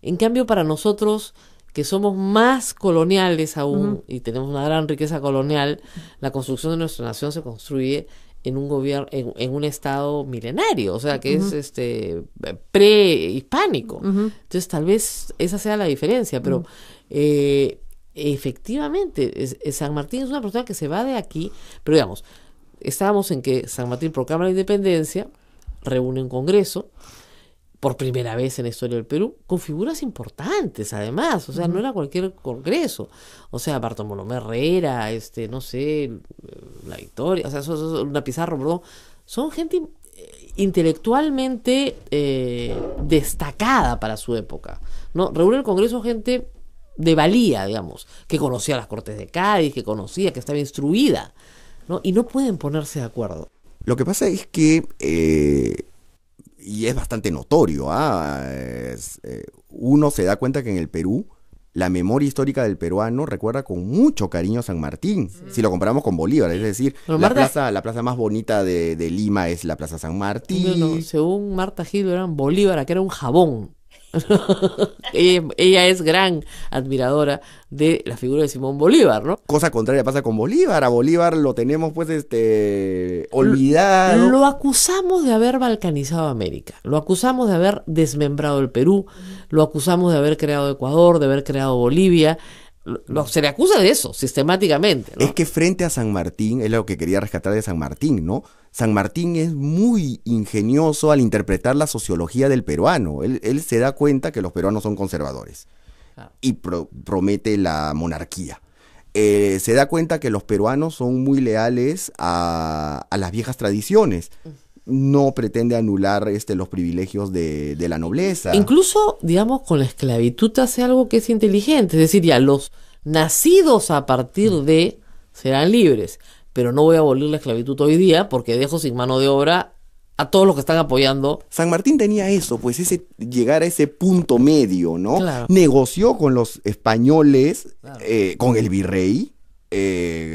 En cambio, para nosotros, que somos más coloniales aún, y tenemos una gran riqueza colonial, la construcción de nuestra nación se construye en un gobierno, en un estado milenario, o sea, que es prehispánico. Entonces, tal vez esa sea la diferencia, pero efectivamente, San Martín es una persona que se va de aquí, pero digamos, estábamos en que San Martín proclama la independencia, reúne un congreso, por primera vez en la historia del Perú, con figuras importantes además, o sea, no era cualquier congreso, o sea, Bartolomé Herrera, no sé, La Victoria, o sea, una Pizarro, perdón, son gente intelectualmente destacada para su época, ¿no? Reúne el congreso gente de valía, digamos, que conocía las Cortes de Cádiz, que estaba instruida, ¿no? Y no pueden ponerse de acuerdo. Lo que pasa es que, y es bastante notorio, uno se da cuenta que en el Perú, la memoria histórica del peruano recuerda con mucho cariño a San Martín, si lo comparamos con Bolívar, es decir, Pero la Marta- plaza más bonita de Lima es la Plaza San Martín. No, según Marta Gil, eran Bolívar, que era un jabón. ella es gran admiradora de la figura de Simón Bolívar, ¿no? Cosa contraria pasa con Bolívar. A Bolívar lo tenemos pues olvidado. Lo acusamos de haber balcanizado América, lo acusamos de haber desmembrado el Perú, lo acusamos de haber creado Ecuador, de haber creado Bolivia. Se le acusa de eso sistemáticamente, ¿no? Es que frente a San Martín, es lo que quería rescatar de San Martín, ¿no? San Martín es muy ingenioso al interpretar la sociología del peruano. Él se da cuenta que los peruanos son conservadores y promete la monarquía. Se da cuenta que los peruanos son muy leales a las viejas tradiciones. no pretende anular los privilegios de la nobleza. Incluso, digamos, con la esclavitud hace algo que es inteligente, es decir, ya los nacidos a partir de serán libres, pero no voy a abolir la esclavitud hoy día porque dejo sin mano de obra a todos los que están apoyando. San Martín tenía eso, pues llegar a ese punto medio, ¿no? Claro. Negoció con los españoles, Claro. con el virrey,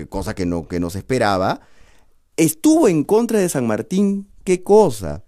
cosa que no se esperaba. Estuvo en contra de San Martín, ¿qué cosa?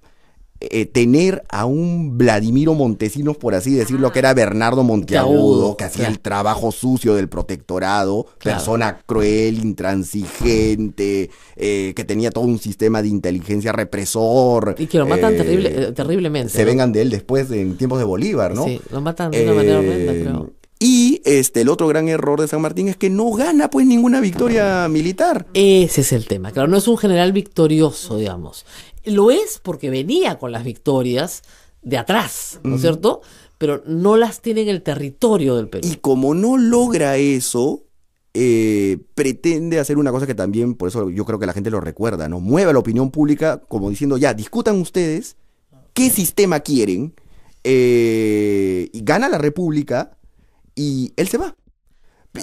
Tener a un Vladimiro Montesinos, por así decirlo, que era Bernardo Monteagudo, que hacía el trabajo sucio del protectorado, Claro. persona cruel, intransigente, que tenía todo un sistema de inteligencia represor. Y que lo matan terriblemente. Se ¿no? vengan de él después en tiempos de Bolívar, ¿no? Sí, lo matan de una manera horrenda, creo. Y el otro gran error de San Martín es que no gana pues ninguna victoria militar. Ese es el tema. Claro, no es un general victorioso, digamos. Lo es porque venía con las victorias de atrás, ¿no es cierto? Pero no las tiene en el territorio del Perú. Y como no logra eso, pretende hacer una cosa que también, por eso yo creo que la gente lo recuerda, ¿no? Mueve a la opinión pública como diciendo, ya, discutan ustedes qué sistema quieren, y gana la República y él se va.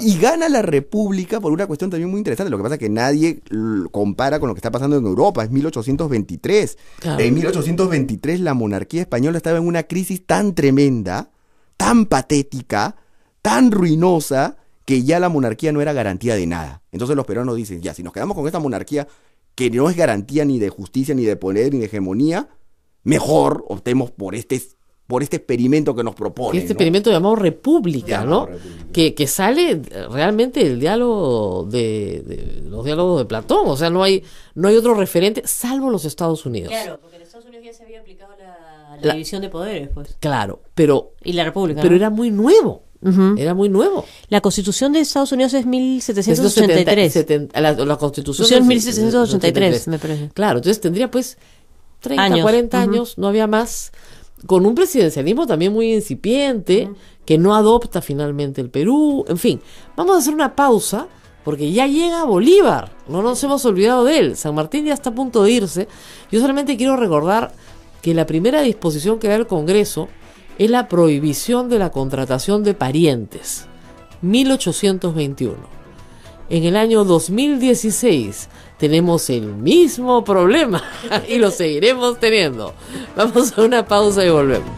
Y gana la República por una cuestión también muy interesante. Lo que pasa es que nadie compara con lo que está pasando en Europa. Es 1823. Claro. En 1823 la monarquía española estaba en una crisis tan tremenda, tan patética, tan ruinosa, que ya la monarquía no era garantía de nada. Entonces los peruanos dicen, ya, si nos quedamos con esta monarquía que no es garantía ni de justicia, ni de poder, ni de hegemonía, mejor optemos por este experimento que nos propone. Este experimento llamado República, Llamado ¿no? República. Que sale realmente del diálogo de los diálogos de Platón. O sea, no hay otro referente salvo los Estados Unidos. Claro, porque en Estados Unidos ya se había aplicado la La- división de poderes, pues. Claro, pero Y la República. pero ¿no? era muy nuevo. Ujú. Era muy nuevo. La Constitución de Estados Unidos es 1783. La Constitución Constitución del 1783, me parece. Claro, entonces tendría pues 30, Años. 40 Ujú. años, no había más, con un presidencialismo también muy incipiente, que no adopta finalmente el Perú, en fin. Vamos a hacer una pausa, porque ya llega Bolívar, no nos hemos olvidado de él, San Martín ya está a punto de irse. Yo solamente quiero recordar que la primera disposición que da el Congreso es la prohibición de la contratación de parientes, 1821. En el año 2016 tenemos el mismo problema y lo seguiremos teniendo. Vamos a una pausa y volvemos.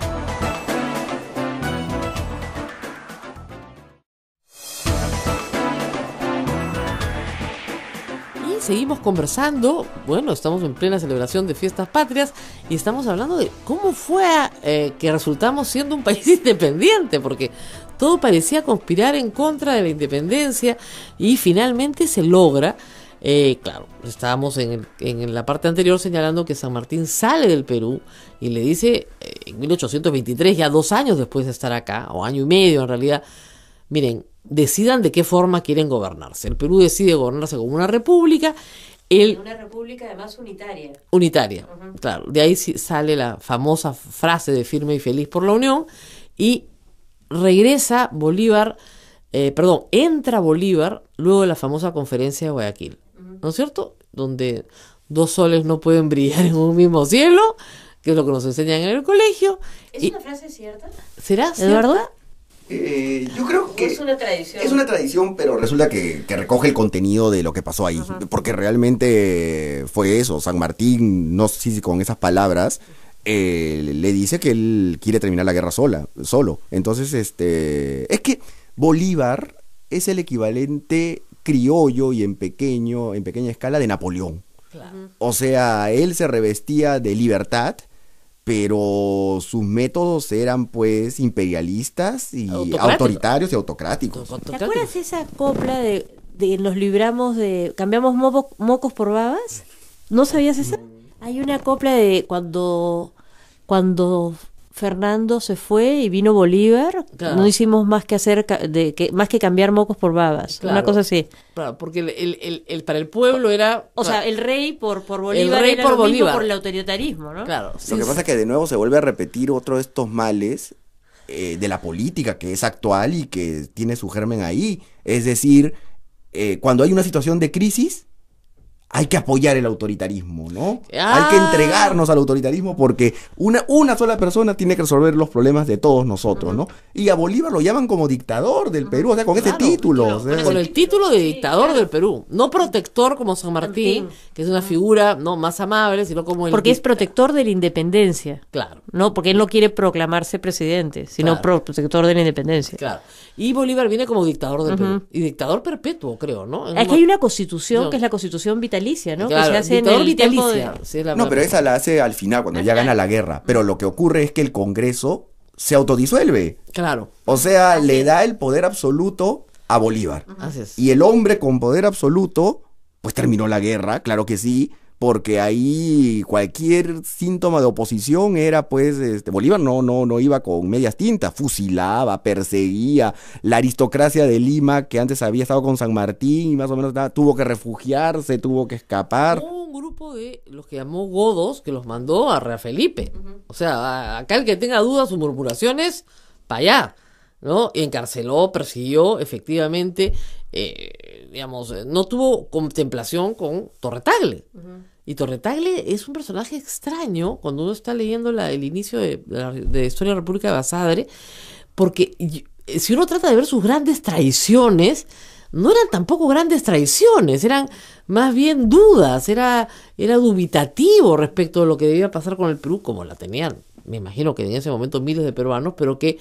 Y seguimos conversando. Bueno, estamos en plena celebración de fiestas patrias y estamos hablando de cómo fue que resultamos siendo un país independiente, porque todo parecía conspirar en contra de la independencia y finalmente se logra. Claro, estábamos en la parte anterior señalando que San Martín sale del Perú y le dice en 1823, ya 2 años después de estar acá, o año y medio en realidad, miren, decidan de qué forma quieren gobernarse. El Perú decide gobernarse como una república, Una república además unitaria. unitaria. Claro, de ahí sale la famosa frase de firme y feliz por la unión, y regresa Bolívar, entra Bolívar luego de la famosa conferencia de Guayaquil, ¿no es cierto? Donde 2 soles no pueden brillar en un mismo cielo, que es lo que nos enseñan en el colegio. ¿Es Y- una frase cierta? ¿Será ¿Eduardo? cierta? Yo creo que Es una tradición. es una tradición, pero resulta que recoge el contenido de lo que pasó ahí, porque realmente fue eso. San Martín, no sé si con esas palabras, le dice que él quiere terminar la guerra solo. Entonces, es que Bolívar es el equivalente criollo y en pequeña escala de Napoleón. O sea, él se revestía de libertad, pero sus métodos eran pues imperialistas y Autocráticos. autoritarios y autocráticos. ¿Te acuerdas esa copla de nos libramos de... cambiamos mocos por babas? ¿No sabías esa? Hay una copla de cuando Fernando se fue y vino Bolívar, Claro. no hicimos más que hacer más que cambiar mocos por babas, Claro. una cosa así. Claro, porque para el pueblo era... O sea, el rey por Bolívar rey era por lo mismo Bolívar. por el autoritarismo, ¿no? Claro, Lo que pasa es que de nuevo se vuelve a repetir otro de estos males de la política que es actual y que tiene su germen ahí. Es decir, cuando hay una situación de crisis, hay que apoyar el autoritarismo, ¿no? Ah. Hay que entregarnos al autoritarismo porque una sola persona tiene que resolver los problemas de todos nosotros, ¿no? Y a Bolívar lo llaman como dictador del Perú, o sea, con ese Claro, título. claro, O sea, Con el título de dictador del Perú, no protector como San Martín, que es una figura no más amable, sino como el Porque es protector de la independencia. Claro, No, porque él no quiere proclamarse presidente, sino Claro. protector de la independencia. claro. Y Bolívar viene como dictador del Perú. Y dictador perpetuo, creo, ¿no? Aquí hay una constitución que es la constitución vitalicia, ¿no? Claro, que se hace en dictador el tiempo vitalicia. de... Sí, es la no, pero esa la hace al final, cuando ya gana la guerra. Pero lo que ocurre es que el Congreso se autodisuelve. Claro, O sea, le da el poder absoluto a Bolívar. así es. Y el hombre con poder absoluto, pues terminó la guerra, claro que sí, porque ahí cualquier síntoma de oposición era pues, Bolívar no iba con medias tintas, fusilaba, perseguía, la aristocracia de Lima que antes había estado con San Martín y más o menos tuvo que refugiarse, tuvo que escapar. Hubo un grupo de los que llamó godos que los mandó a Rey Felipe. O sea, acá el que tenga dudas o murmuraciones, para allá, ¿no? Y encarceló, persiguió, efectivamente, digamos, no tuvo contemplación con Torretagle. Y Torretagle es un personaje extraño cuando uno está leyendo el inicio de Historia de la República de Basadre, porque si uno trata de ver sus grandes traiciones, no eran tampoco grandes traiciones, eran más bien dudas, era dubitativo respecto de lo que debía pasar con el Perú, como la tenían, me imagino que en ese momento miles de peruanos, pero que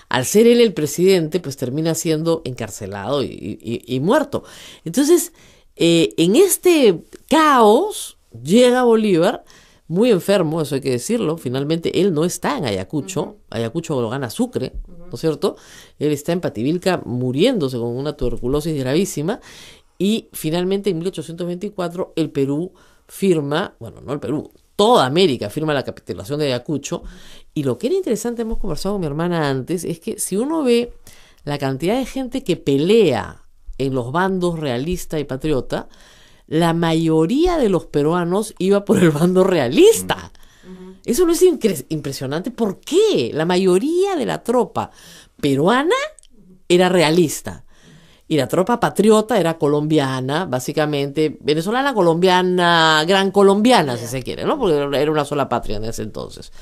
al ser él el presidente, pues termina siendo encarcelado y muerto. Entonces, en este caos llega Bolívar, muy enfermo, eso hay que decirlo. Finalmente él no está en Ayacucho, Ayacucho lo gana Sucre, ¿no es cierto? Él está en Pativilca muriéndose con una tuberculosis gravísima, y finalmente en 1824 el Perú firma, bueno, no el Perú, toda América firma la capitulación de Ayacucho. Y lo que era interesante, hemos conversado con mi hermana antes, es que si uno ve la cantidad de gente que pelea en los bandos realista y patriota, la mayoría de los peruanos iba por el bando realista. Eso no es impresionante. ¿Por qué? La mayoría de la tropa peruana era realista. Y la tropa patriota era colombiana, básicamente, venezolana, colombiana, gran colombiana, si se quiere, ¿no? Porque era una sola patria en ese entonces.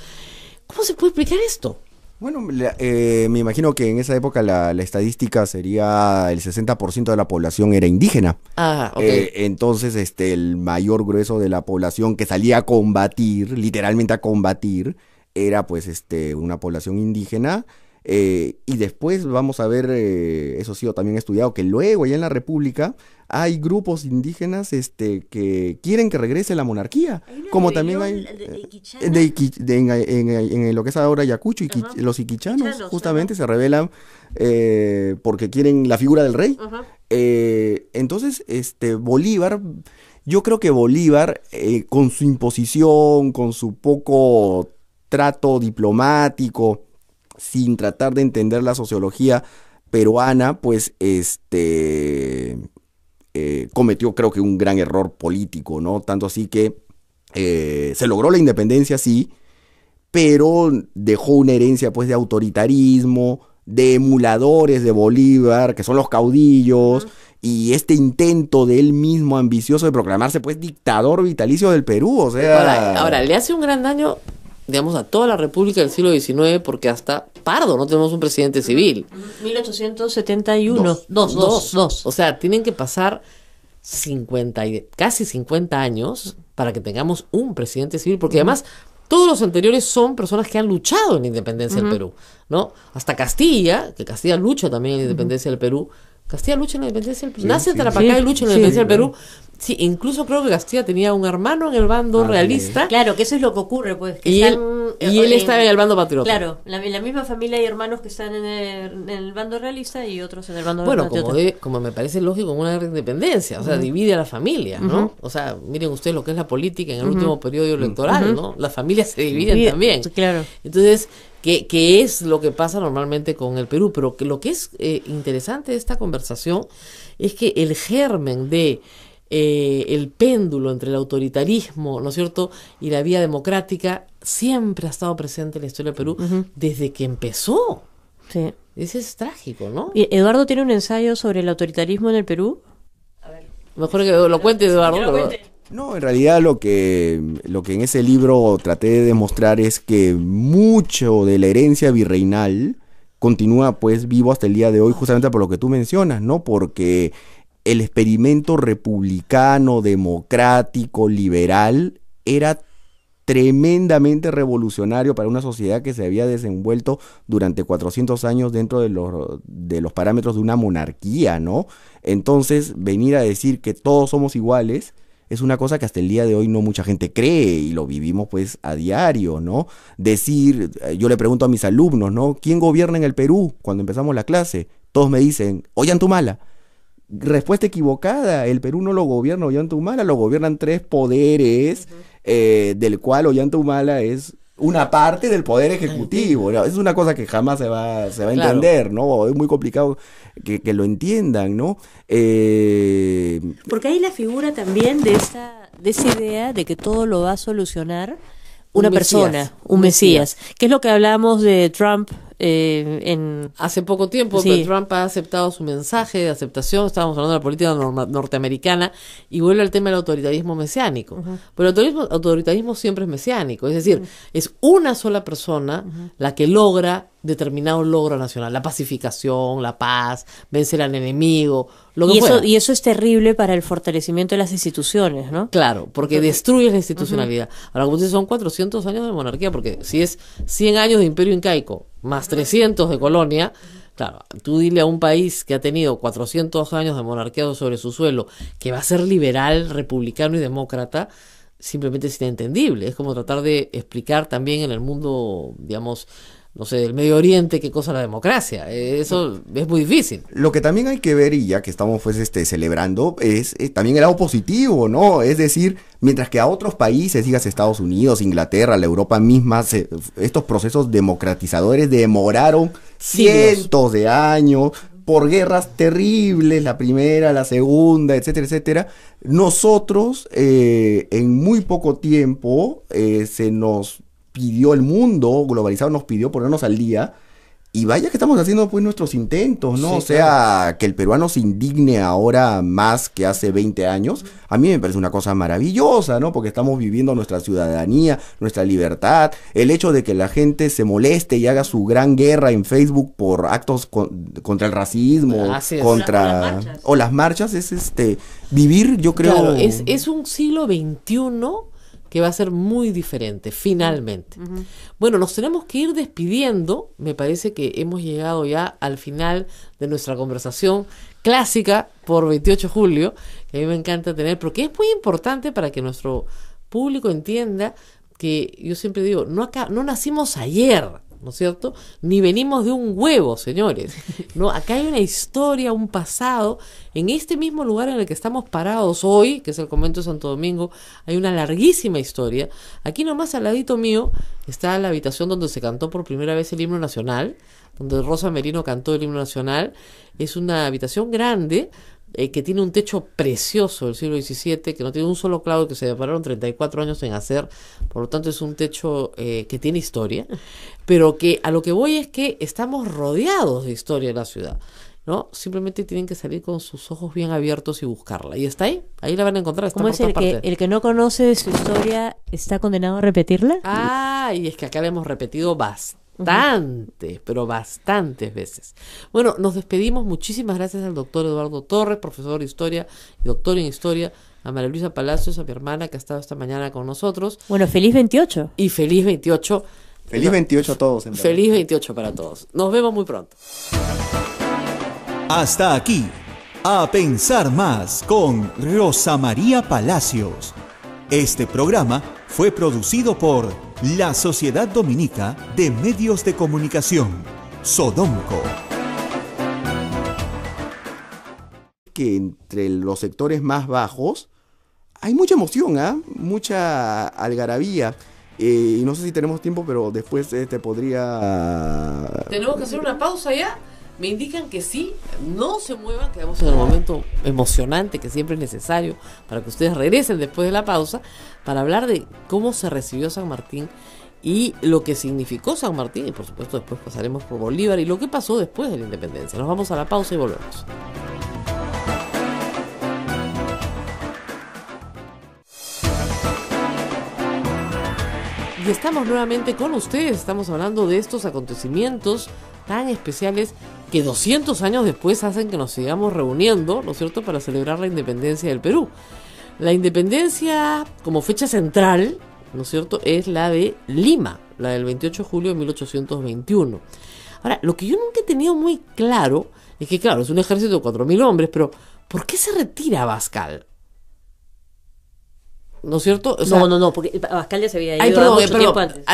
¿Cómo se puede explicar esto? Bueno, me imagino que en esa época la estadística sería el 60% de la población era indígena. Ah, ok. Entonces, el mayor grueso de la población que salía a combatir, literalmente a combatir, era pues una población indígena. Y después vamos a ver, eso ha sido también estudiado, que luego ya en la República hay grupos indígenas que quieren que regrese la monarquía, como también hay en lo que es ahora Ayacucho, los iquichanos justamente se rebelan porque quieren la figura del rey. Entonces Bolívar, yo creo que Bolívar con su imposición, con su poco trato diplomático, sin tratar de entender la sociología peruana, pues cometió, creo que, un gran error político, ¿no? Tanto así que se logró la independencia, sí, pero dejó una herencia, pues, de autoritarismo, de emuladores de Bolívar, que son los caudillos, y este intento de él mismo ambicioso de proclamarse, pues, dictador vitalicio del Perú, o sea... Ahora, le hace un gran daño, digamos, a toda la República del siglo XIX, porque hasta Pardo no tenemos un presidente civil. 1871. Dos. O sea, tienen que pasar casi 50 años para que tengamos un presidente civil, porque además todos los anteriores son personas que han luchado en la independencia del Perú, ¿no? Hasta Castilla, que Castilla lucha también en la independencia del Perú. Castilla lucha en la independencia del Perú. Nace en Tarapacá y lucha en la independencia del Perú. Sí, incluso creo que Castilla tenía un hermano en el bando realista. Claro, que eso es lo que ocurre, pues. Que Y él estaba en el bando patriota. Claro, en la misma familia hay hermanos que están en el bando realista y otros en el bando Bueno, patriota. como me parece lógico en una independencia, o sea, divide a la familia, ¿no? O sea, miren ustedes lo que es la política en el último periodo electoral, ¿no? Las familias se dividen también. Claro. Entonces, ¿qué es lo que pasa normalmente con el Perú? Pero lo que es interesante de esta conversación es que el germen de el péndulo entre el autoritarismo, ¿no es cierto?, y la vía democrática siempre ha estado presente en la historia del Perú desde que empezó. Sí. Ese es trágico, ¿no? Y Eduardo tiene un ensayo sobre el autoritarismo en el Perú. Mejor que lo cuente, Eduardo. No, en realidad lo que en ese libro traté de demostrar es que mucho de la herencia virreinal continúa pues vivo hasta el día de hoy, justamente por lo que tú mencionas, ¿no? Porque el experimento republicano, democrático, liberal era tremendamente revolucionario para una sociedad que se había desenvuelto durante 400 años dentro de los parámetros de una monarquía, ¿no? Entonces, venir a decir que todos somos iguales es una cosa que hasta el día de hoy no mucha gente cree y lo vivimos pues a diario, ¿no? Decir, yo le pregunto a mis alumnos, ¿no? ¿Quién gobierna en el Perú cuando empezamos la clase? Todos me dicen, Ollantumala. Respuesta equivocada, el Perú no lo gobierna Ollantumala, lo gobiernan 3 poderes, del cual Ollantumala es una parte del poder ejecutivo, ¿no? Es una cosa que jamás se va a entender, ¿no? Es muy complicado que lo entiendan, ¿no? Porque hay la figura también de esa idea de que todo lo va a solucionar una persona, un mesías, que es lo que hablamos de Trump hace poco tiempo. Sí. Pero Trump ha aceptado su mensaje de aceptación. Estábamos hablando de la política norteamericana y vuelve al tema del autoritarismo mesiánico. Pero el autoritarismo siempre es mesiánico, es decir, es una sola persona la que logra determinado logro nacional, la pacificación, la paz, vencer al enemigo, lo que fuera. Y eso es terrible para el fortalecimiento de las instituciones, ¿no? Claro, porque destruye la institucionalidad. Ahora, como dices, son 400 años de monarquía, porque si es 100 años de imperio incaico más 300 de colonia, claro, tú dile a un país que ha tenido 400 años de monarquía sobre su suelo, que va a ser liberal, republicano y demócrata, simplemente es inentendible. Es como tratar de explicar también en el mundo, digamos, no sé, del Medio Oriente, qué cosa es la democracia. Eso es muy difícil. Lo que también hay que ver, y ya que estamos pues celebrando, es también el lado positivo, ¿no? Es decir, mientras que a otros países, digas Estados Unidos, Inglaterra, la Europa misma, estos procesos democratizadores demoraron cientos de años por guerras terribles, la primera, la segunda, etcétera, etcétera. Nosotros, en muy poco tiempo, se nos pidió el mundo globalizado, nos pidió ponernos al día, y vaya que estamos haciendo pues nuestros intentos, ¿no? Sí, o sea, que el peruano se indigne ahora más que hace 20 años, a mí me parece una cosa maravillosa, ¿no? Porque estamos viviendo nuestra ciudadanía, nuestra libertad, el hecho de que la gente se moleste y haga su gran guerra en Facebook por actos contra el racismo, contra o las marchas, es vivir, yo creo. Claro, es un siglo XXI que va a ser muy diferente, finalmente. Bueno, nos tenemos que ir despidiendo. Me parece que hemos llegado ya al final de nuestra conversación clásica por 28 de julio, que a mí me encanta tener, porque es muy importante para que nuestro público entienda que, yo siempre digo, no nacimos ayer, ¿no es cierto? Ni venimos de un huevo, señores. No, acá hay una historia, un pasado. En este mismo lugar en el que estamos parados hoy, que es el convento de Santo Domingo, hay una larguísima historia. Aquí nomás al ladito mío está la habitación donde se cantó por primera vez el himno nacional, donde Rosa Merino cantó el himno nacional. Es una habitación grande, que tiene un techo precioso del siglo XVII, que no tiene un solo clavo, que se demoraron 34 años en hacer. Por lo tanto, es un techo que tiene historia, pero que a lo que voy es que estamos rodeados de historia en la ciudad, ¿no? Simplemente tienen que salir con sus ojos bien abiertos y buscarla. Y está ahí la van a encontrar. ¿Cómo es el que no conoce su historia está condenado a repetirla? Y es que acá la hemos repetido bastantes, pero bastantes veces. Bueno, nos despedimos. Muchísimas gracias al doctor Eduardo Torres, profesor de historia y doctor en historia, a María Luisa Palacios, a mi hermana que ha estado esta mañana con nosotros. Bueno, feliz 28. Y feliz 28. Feliz 28 a todos. Feliz 28 para todos. Nos vemos muy pronto. Hasta aquí, A Pensar Más con Rosa María Palacios. Este programa fue producido por la Sociedad Dominica de Medios de Comunicación, Sodomco. Que entre los sectores más bajos hay mucha emoción, mucha algarabía. Y no sé si tenemos tiempo, pero después podría... ¿Tenemos que hacer una pausa ya? Me indican que sí, no se muevan, quedamos en el momento emocionante que siempre es necesario para que ustedes regresen después de la pausa para hablar de cómo se recibió San Martín y lo que significó San Martín, y por supuesto después pasaremos por Bolívar y lo que pasó después de la independencia. Nos vamos a la pausa y volvemos. Y estamos nuevamente con ustedes, estamos hablando de estos acontecimientos tan especiales que 200 años después hacen que nos sigamos reuniendo, ¿no es cierto?, para celebrar la independencia del Perú. La independencia como fecha central, ¿no es cierto?, es la de Lima, la del 28 de julio de 1821. Ahora, lo que yo nunca he tenido muy claro es que, claro, es un ejército de 4.000 hombres, pero ¿por qué se retira Abascal? ¿No es cierto? O sea, no, porque Abascal ya se había ido perdón, mucho tiempo antes.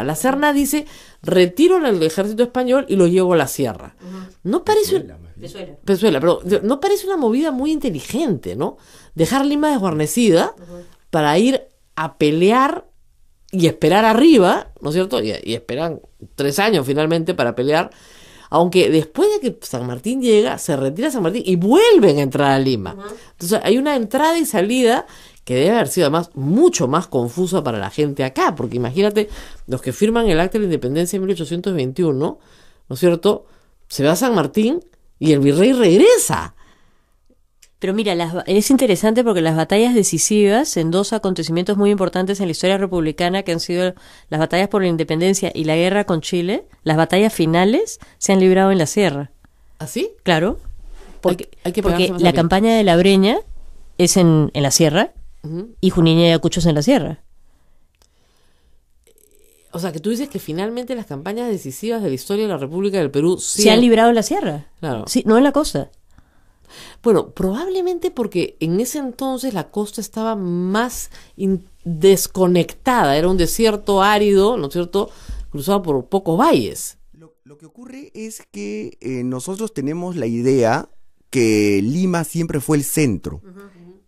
La Serna dice, retiro el ejército español y lo llevo a la sierra. No parece Pezuela, pero no parece una movida muy inteligente, ¿no? Dejar Lima desguarnecida para ir a pelear y esperar arriba, ¿no es cierto? Y esperan 3 años finalmente para pelear, aunque después de que San Martín llega, se retira San Martín y vuelven a entrar a Lima. Entonces hay una entrada y salida que debe haber sido además mucho más confusa para la gente acá, porque imagínate, los que firman el Acta de la Independencia en 1821, ¿no es cierto?, se va a San Martín y el virrey regresa. Pero mira, es interesante porque las batallas decisivas en 2 acontecimientos muy importantes en la historia republicana, que han sido las batallas por la independencia y la guerra con Chile, las batallas finales se han librado en la sierra. ¿Así? Claro, porque pegarse más la a pie. campaña de la Breña es en la sierra y Junín y Ayacucho es en la sierra. O sea, que tú dices que finalmente las campañas decisivas de la historia de la República del Perú Se han librado en la sierra. Claro. Sí, no en la costa. Bueno, probablemente porque en ese entonces la costa estaba más desconectada, era un desierto árido, ¿no es cierto?, cruzado por pocos valles. Lo que ocurre es que nosotros tenemos la idea que Lima siempre fue el centro.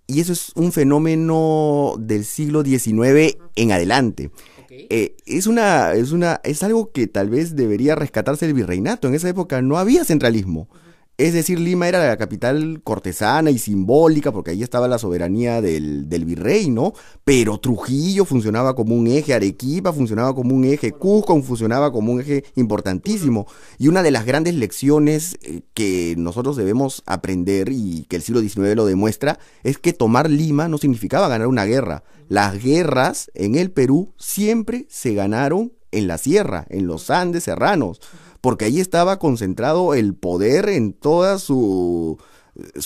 Y eso es un fenómeno del siglo XIX en adelante. Es algo que tal vez debería rescatarse del virreinato. En esa época no había centralismo. Es decir, Lima era la capital cortesana y simbólica, porque ahí estaba la soberanía del virrey, ¿no? Pero Trujillo funcionaba como un eje, Arequipa funcionaba como un eje, Cusco funcionaba como un eje importantísimo. Y una de las grandes lecciones que nosotros debemos aprender, y que el siglo XIX lo demuestra, es que tomar Lima no significaba ganar una guerra. Las guerras en el Perú siempre se ganaron en la sierra, en los Andes serranos, porque ahí estaba concentrado el poder en toda su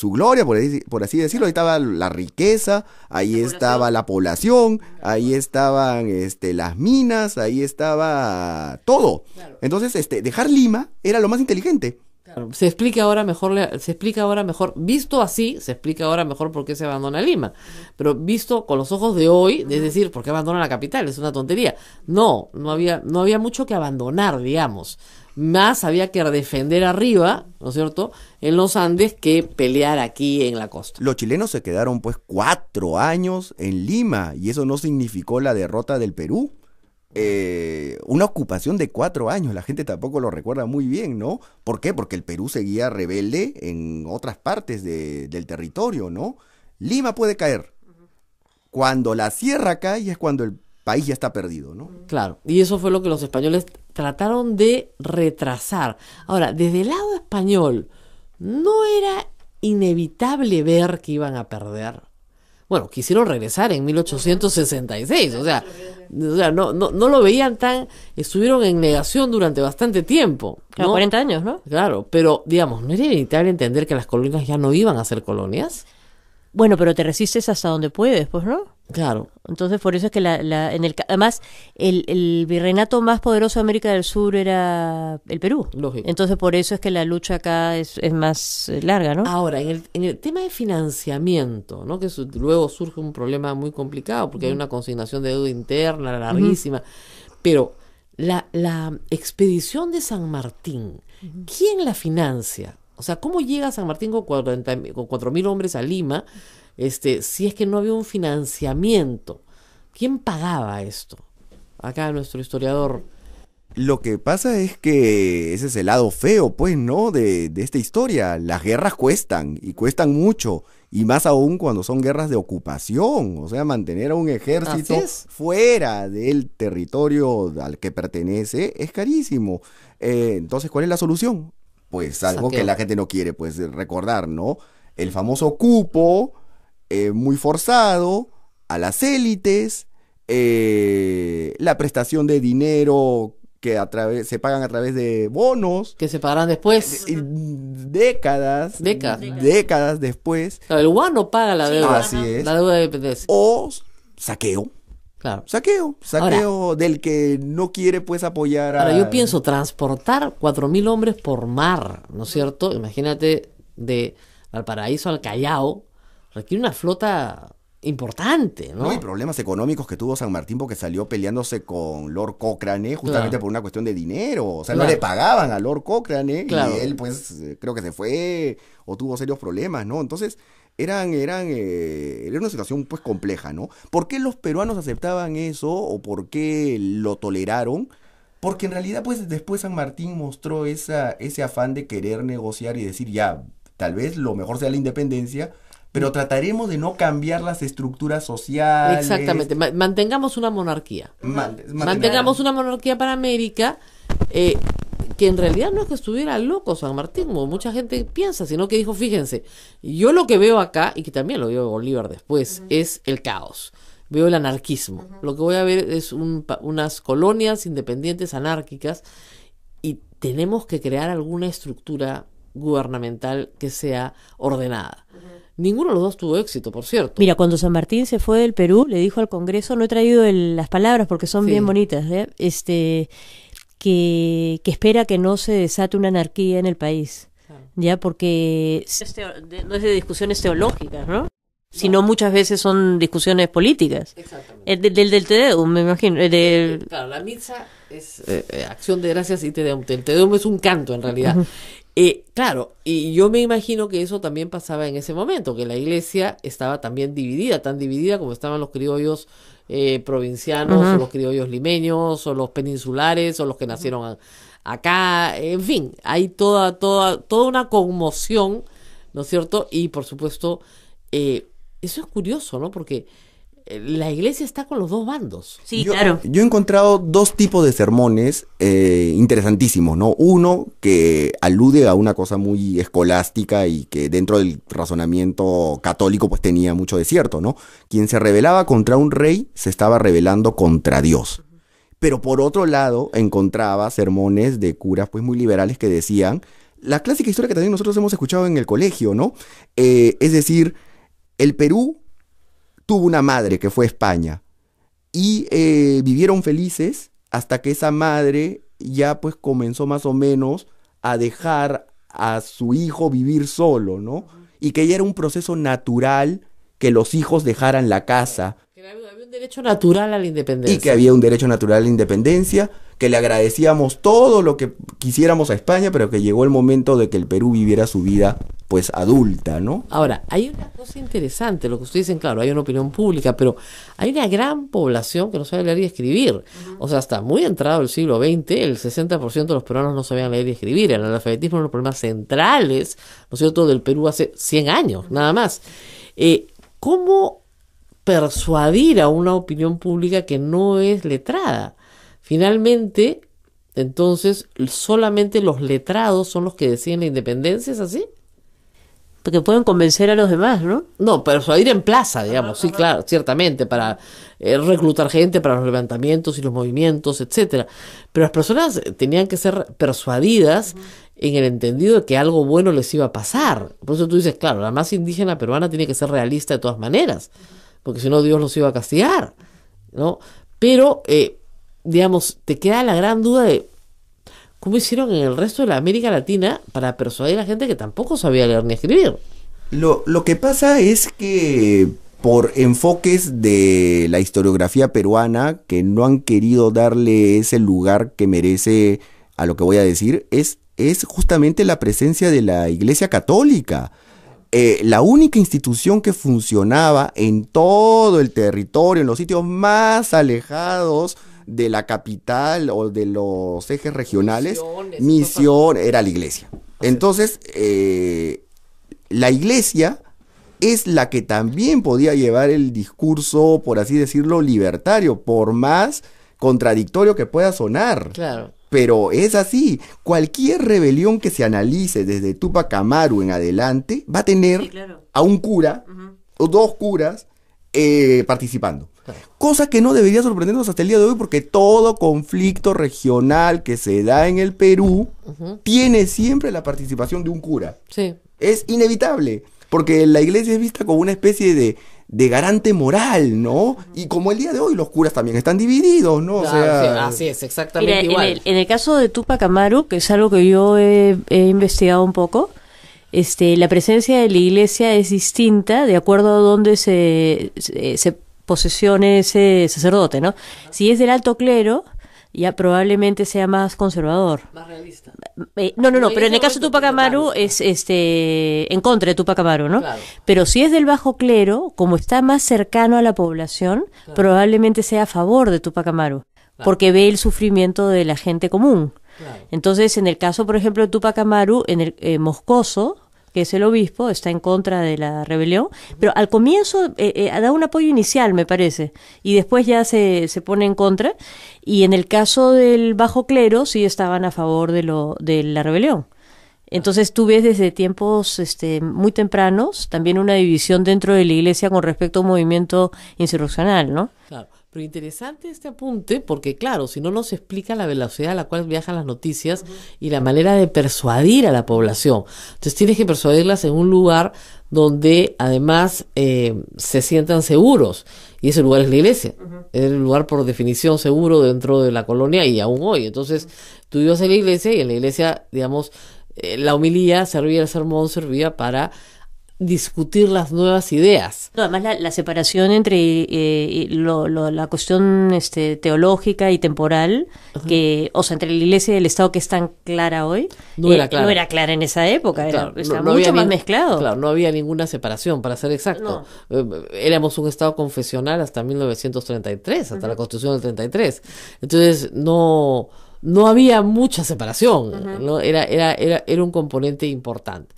gloria, por así decirlo. Ahí estaba la riqueza, ahí estaba la población, ahí estaban las minas, ahí estaba todo. Claro. Entonces, dejar Lima era lo más inteligente. Claro, se explica ahora mejor, visto así, se explica ahora mejor por qué se abandona Lima. Pero visto con los ojos de hoy, es decir, ¿por qué abandona la capital? Es una tontería. No había mucho que abandonar, digamos. Más había que defender arriba, ¿no es cierto?, en los Andes, que pelear aquí en la costa. Los chilenos se quedaron pues 4 años en Lima, y eso no significó la derrota del Perú. Una ocupación de 4 años, la gente tampoco lo recuerda muy bien, ¿no? ¿Por qué? Porque el Perú seguía rebelde en otras partes del territorio, ¿no? Lima puede caer. Cuando la sierra cae es cuando el país ya está perdido, ¿no? Claro, y eso fue lo que los españoles trataron de retrasar. Ahora, desde el lado español, ¿no era inevitable ver que iban a perder? Bueno, quisieron regresar en 1866, o sea, no lo veían estuvieron en negación durante bastante tiempo, ¿no? Claro, 40 años, ¿no? Claro, pero digamos, ¿no era inevitable entender que las colonias ya no iban a ser colonias? Bueno, pero te resistes hasta donde puedes, pues, ¿no? Claro. Entonces, por eso es que además el virreinato más poderoso de América del Sur era el Perú. Lógico. Entonces, por eso es que la lucha acá es más larga, ¿no? Ahora, en el tema de financiamiento, ¿no?, que luego surge un problema muy complicado, porque hay una consignación de deuda interna larguísima, pero la expedición de San Martín, ¿quién la financia? O sea, ¿cómo llega San Martín con 4.000 hombres a Lima, si es que no había un financiamiento? ¿Quién pagaba esto? Acá nuestro historiador. Lo que pasa es que ese es el lado feo, pues, ¿no?, de esta historia. Las guerras cuestan, y cuestan mucho, y más aún cuando son guerras de ocupación. O sea, mantener a un ejército fuera del territorio al que pertenece es carísimo. Entonces, ¿cuál es la solución? Pues algo que la gente no quiere, pues, recordar, ¿no? El famoso cupo, muy forzado, a las élites, la prestación de dinero que se pagan a través de bonos, Que se pagarán después. y décadas después, Claro, el guano paga la deuda. Así es. La deuda de dependencia. o saqueo. Claro. Saqueo del que no quiere pues apoyar a... Ahora, yo pienso, transportar 4.000 hombres por mar, ¿no es cierto? Imagínate, de Valparaíso al Callao, requiere una flota importante, ¿no? No, y problemas económicos que tuvo San Martín porque salió peleándose con Lord Cochrane justamente Claro. por una cuestión de dinero. O sea, Claro. no le pagaban a Lord Cochrane Claro. y él pues creo que se fue o tuvo serios problemas, ¿no? Entonces era una situación pues compleja, ¿no? ¿Por qué los peruanos aceptaban eso o por qué lo toleraron? Porque en realidad pues después San Martín mostró ese afán de querer negociar y decir ya, tal vez lo mejor sea la independencia, pero trataremos de no cambiar las estructuras sociales. Exactamente, mantengamos una monarquía. Mantengamos una monarquía para América, que en realidad no es que estuviera loco San Martín, como mucha gente piensa, sino que dijo, fíjense, yo lo que veo acá, y que también lo vio Bolívar después, es el caos. Veo el anarquismo. Lo que voy a ver es unas colonias independientes anárquicas y tenemos que crear alguna estructura gubernamental que sea ordenada. Ninguno de los dos tuvo éxito, por cierto. Mira, cuando San Martín se fue del Perú, le dijo al Congreso, no he traído las palabras porque son Sí. bien bonitas, que espera que no se desate una anarquía en el país, ya porque no es de discusiones teológicas, ¿no? Sino muchas veces son discusiones políticas. Exactamente. Del Te Deum, me imagino. Claro, la misa es acción de gracias y Te Deum. El Te Deum es un canto, en realidad. Claro, y yo me imagino que eso también pasaba en ese momento, que la iglesia estaba también dividida, tan dividida como estaban los criollos provincianos, o los criollos limeños, o los peninsulares, o los que nacieron acá, en fin, hay toda una conmoción, ¿no es cierto? Y por supuesto, eso es curioso, ¿no? Porque la iglesia está con los dos bandos. Sí, claro. Yo he encontrado dos tipos de sermones interesantísimos, ¿no? Uno que alude a una cosa muy escolástica y que dentro del razonamiento católico pues tenía mucho de cierto, ¿no? Quien se rebelaba contra un rey se estaba rebelando contra Dios. Pero por otro lado encontraba sermones de curas pues muy liberales que decían la clásica historia que también nosotros hemos escuchado en el colegio, ¿no? Es decir, el Perú tuvo una madre que fue España y vivieron felices hasta que esa madre ya pues comenzó más o menos a dejar a su hijo vivir solo, ¿no? Y que ya era un proceso natural que los hijos dejaran la casa. Que había un derecho natural a la independencia. Y que había un derecho natural a la independencia, que le agradecíamos todo lo que quisiéramos a España, pero que llegó el momento de que el Perú viviera su vida pues adulta, ¿no? Ahora, hay una cosa interesante, lo que ustedes dicen, claro, hay una opinión pública, pero hay una gran población que no sabe leer y escribir. O sea, hasta muy entrado el siglo XX, el 60% de los peruanos no sabían leer y escribir. El analfabetismo es uno de los problemas centrales, ¿no es cierto?, del Perú hace 100 años, nada más. ¿Cómo persuadir a una opinión pública que no es letrada? Finalmente, entonces, solamente los letrados son los que deciden la independencia, ¿es así? Porque pueden convencer a los demás, ¿no? No, persuadir en plaza, digamos, sí, claro, ciertamente, para reclutar gente para los levantamientos y los movimientos, etcétera. Pero las personas tenían que ser persuadidas en el entendido de que algo bueno les iba a pasar. Por eso tú dices, claro, la masa indígena peruana tiene que ser realista de todas maneras, porque si no Dios los iba a castigar, ¿no? Pero, digamos, te queda la gran duda de ¿cómo hicieron en el resto de la América Latina para persuadir a la gente que tampoco sabía leer ni escribir? Lo que pasa es que por enfoques de la historiografía peruana que no han querido darle ese lugar que merece a lo que voy a decir, es justamente la presencia de la Iglesia Católica. La única institución que funcionaba en todo el territorio, en los sitios más alejados de la capital o de los ejes regionales, misión era la iglesia. Entonces, la iglesia es la que también podía llevar el discurso, por así decirlo, libertario, por más contradictorio que pueda sonar. Claro. Pero es así, cualquier rebelión que se analice desde Túpac Amaru en adelante va a tener a un cura o dos curas participando. Cosa que no debería sorprendernos hasta el día de hoy, porque todo conflicto regional que se da en el Perú tiene siempre la participación de un cura. Sí. Es inevitable, porque la iglesia es vista como una especie de garante moral, ¿no? Y como el día de hoy los curas también están divididos, ¿no? Claro, O sea, sí, así es, exactamente Mira, igual. en el caso de Túpac Amaru, que es algo que yo he investigado un poco, la presencia de la iglesia es distinta de acuerdo a dónde se posesione ese sacerdote, ¿no? Si es del alto clero, ya probablemente sea más conservador. Más realista. No, No, pero en el caso de Túpac Amaru es en contra de Túpac Amaru, ¿no? Claro. Pero si es del bajo clero, como está más cercano a la población, probablemente sea a favor de Túpac Amaru, porque ve el sufrimiento de la gente común. Claro. Entonces, en el caso, por ejemplo, de Túpac Amaru, en el Moscoso, que es el obispo, está en contra de la rebelión, pero al comienzo da un apoyo inicial, me parece, y después ya se pone en contra, y en el caso del bajo clero sí estaban a favor de la rebelión. Entonces tú ves desde tiempos muy tempranos también una división dentro de la iglesia con respecto a un movimiento insurreccional, ¿no? Claro, pero interesante este apunte porque, claro, si no nos explica la velocidad a la cual viajan las noticias y la manera de persuadir a la población. Entonces tienes que persuadirlas en un lugar donde además se sientan seguros. Y ese lugar es la iglesia. Es el lugar por definición seguro dentro de la colonia y aún hoy. Entonces tú ibas a la iglesia y en la iglesia, digamos, la homilía servía, el sermón servía para discutir las nuevas ideas. No, además la separación entre la cuestión teológica y temporal, que, o sea, entre la iglesia y el Estado, que es tan clara hoy, No era clara. no era clara en esa época, Claro, estaba no mucho había más mezclado. Claro, no había ninguna separación, para ser exacto. Éramos un Estado confesional hasta 1933, hasta la Constitución del 33. Entonces, no había mucha separación, ¿no? Era un componente importante.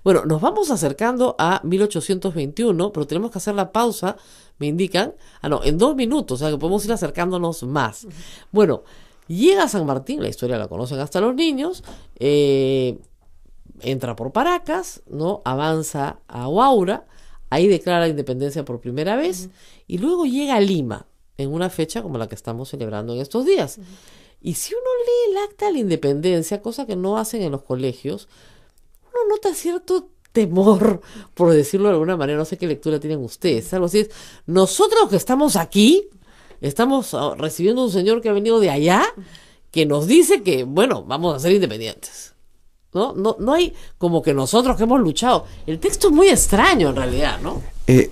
Bueno, nos vamos acercando a 1821, pero tenemos que hacer la pausa, me indican. En 2 minutos, o sea que podemos ir acercándonos más. Bueno, llega San Martín, la historia la conocen hasta los niños, entra por Paracas, ¿no? Avanza a Huaura, ahí declara la independencia por primera vez, y luego llega a Lima, en una fecha como la que estamos celebrando en estos días. Y si uno lee el acta de la independencia, cosa que no hacen en los colegios, uno nota cierto temor, por decirlo de alguna manera. No sé qué lectura tienen ustedes. Algo así es, nosotros que estamos aquí, estamos recibiendo un señor que ha venido de allá, que nos dice que, bueno, vamos a ser independientes. No hay como que nosotros que hemos luchado. El texto es muy extraño en realidad, ¿no?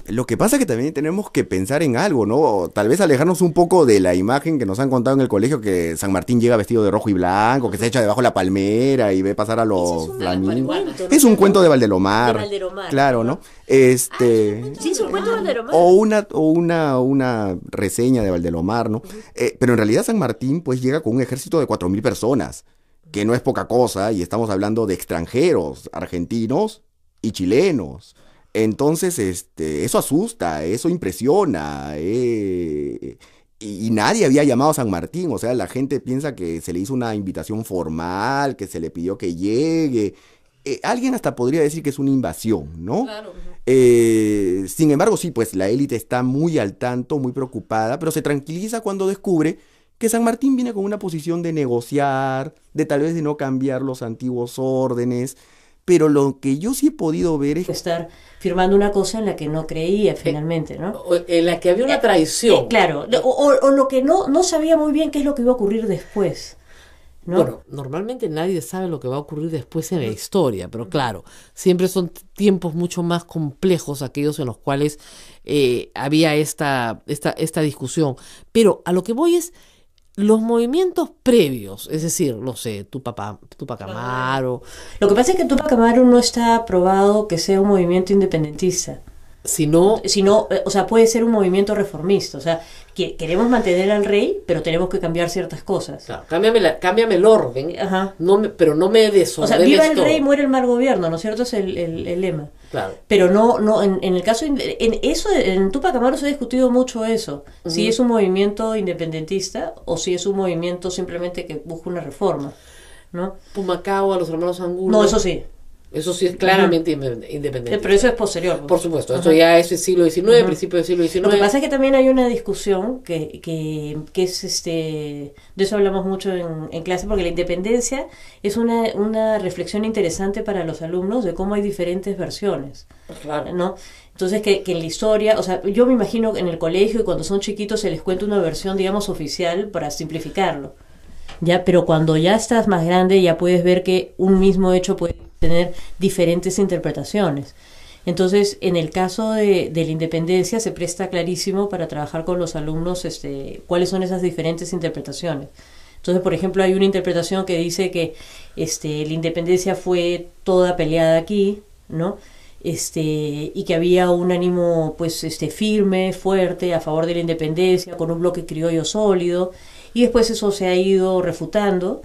Lo que pasa es que también tenemos que pensar en algo, ¿no? Tal vez alejarnos un poco de la imagen que nos han contado en el colegio, que San Martín llega vestido de rojo y blanco, que se echa debajo de la palmera y ve pasar a los flamingos. Es un cuento de Valdelomar. De Valdelomar. Claro, ¿no? Sí, es un cuento de Valdelomar. O una reseña de Valdelomar, ¿no? Pero en realidad San Martín pues llega con un ejército de 4.000 personas, que no es poca cosa, y estamos hablando de extranjeros, argentinos y chilenos. Entonces, eso asusta, eso impresiona, y nadie había llamado a San Martín. O sea, la gente piensa que se le hizo una invitación formal, que se le pidió que llegue. Alguien hasta podría decir que es una invasión, ¿no? Claro. Sin embargo, sí, pues la élite está muy al tanto, muy preocupada, pero se tranquiliza cuando descubre que San Martín viene con una posición de negociar, de tal vez de no cambiar los antiguos órdenes. Pero lo que yo sí he podido ver es estar firmando una cosa en la que no creía finalmente, ¿no? En la que había una traición. Claro, o lo que no sabía muy bien qué es lo que iba a ocurrir después, ¿no? Bueno, normalmente nadie sabe lo que va a ocurrir después en la historia, pero claro, siempre son tiempos mucho más complejos aquellos en los cuales había esta discusión. Pero a lo que voy es los movimientos previos, es decir, no sé, Túpac Amaru. Lo que pasa es que Túpac Amaru no está aprobado que sea un movimiento independentista. Sino, o sea, puede ser un movimiento reformista. O sea, queremos mantener al rey, pero tenemos que cambiar ciertas cosas. Claro, cámbiame el orden, Ajá. pero no me desordene. O sea, viva el rey, muere el mal gobierno, ¿no es cierto? Es el lema. Claro. Pero no en el caso, en Túpac Amaru se ha discutido mucho eso. Si es un movimiento independentista o si es un movimiento simplemente que busca una reforma, ¿no? Pumacao, a los hermanos Angulo. No, eso sí. Eso sí es claramente independiente. Pero eso es posterior. Por supuesto, esto ya es el siglo XIX, principio del siglo XIX. Lo que pasa es que también hay una discusión que es de eso hablamos mucho en clase, porque la independencia es una reflexión interesante para los alumnos de cómo hay diferentes versiones. Claro. ¿No? Entonces que en la historia, o sea, yo me imagino en el colegio y cuando son chiquitos se les cuenta una versión, digamos, oficial para simplificarlo. Ya, pero cuando ya estás más grande ya puedes ver que un mismo hecho puede tener diferentes interpretaciones. Entonces, en el caso de la independencia se presta clarísimo para trabajar con los alumnos cuáles son esas diferentes interpretaciones. Entonces, por ejemplo, hay una interpretación que dice que la independencia fue toda peleada aquí, ¿no? Y que había un ánimo pues firme, fuerte, a favor de la independencia, con un bloque criollo sólido, y después eso se ha ido refutando,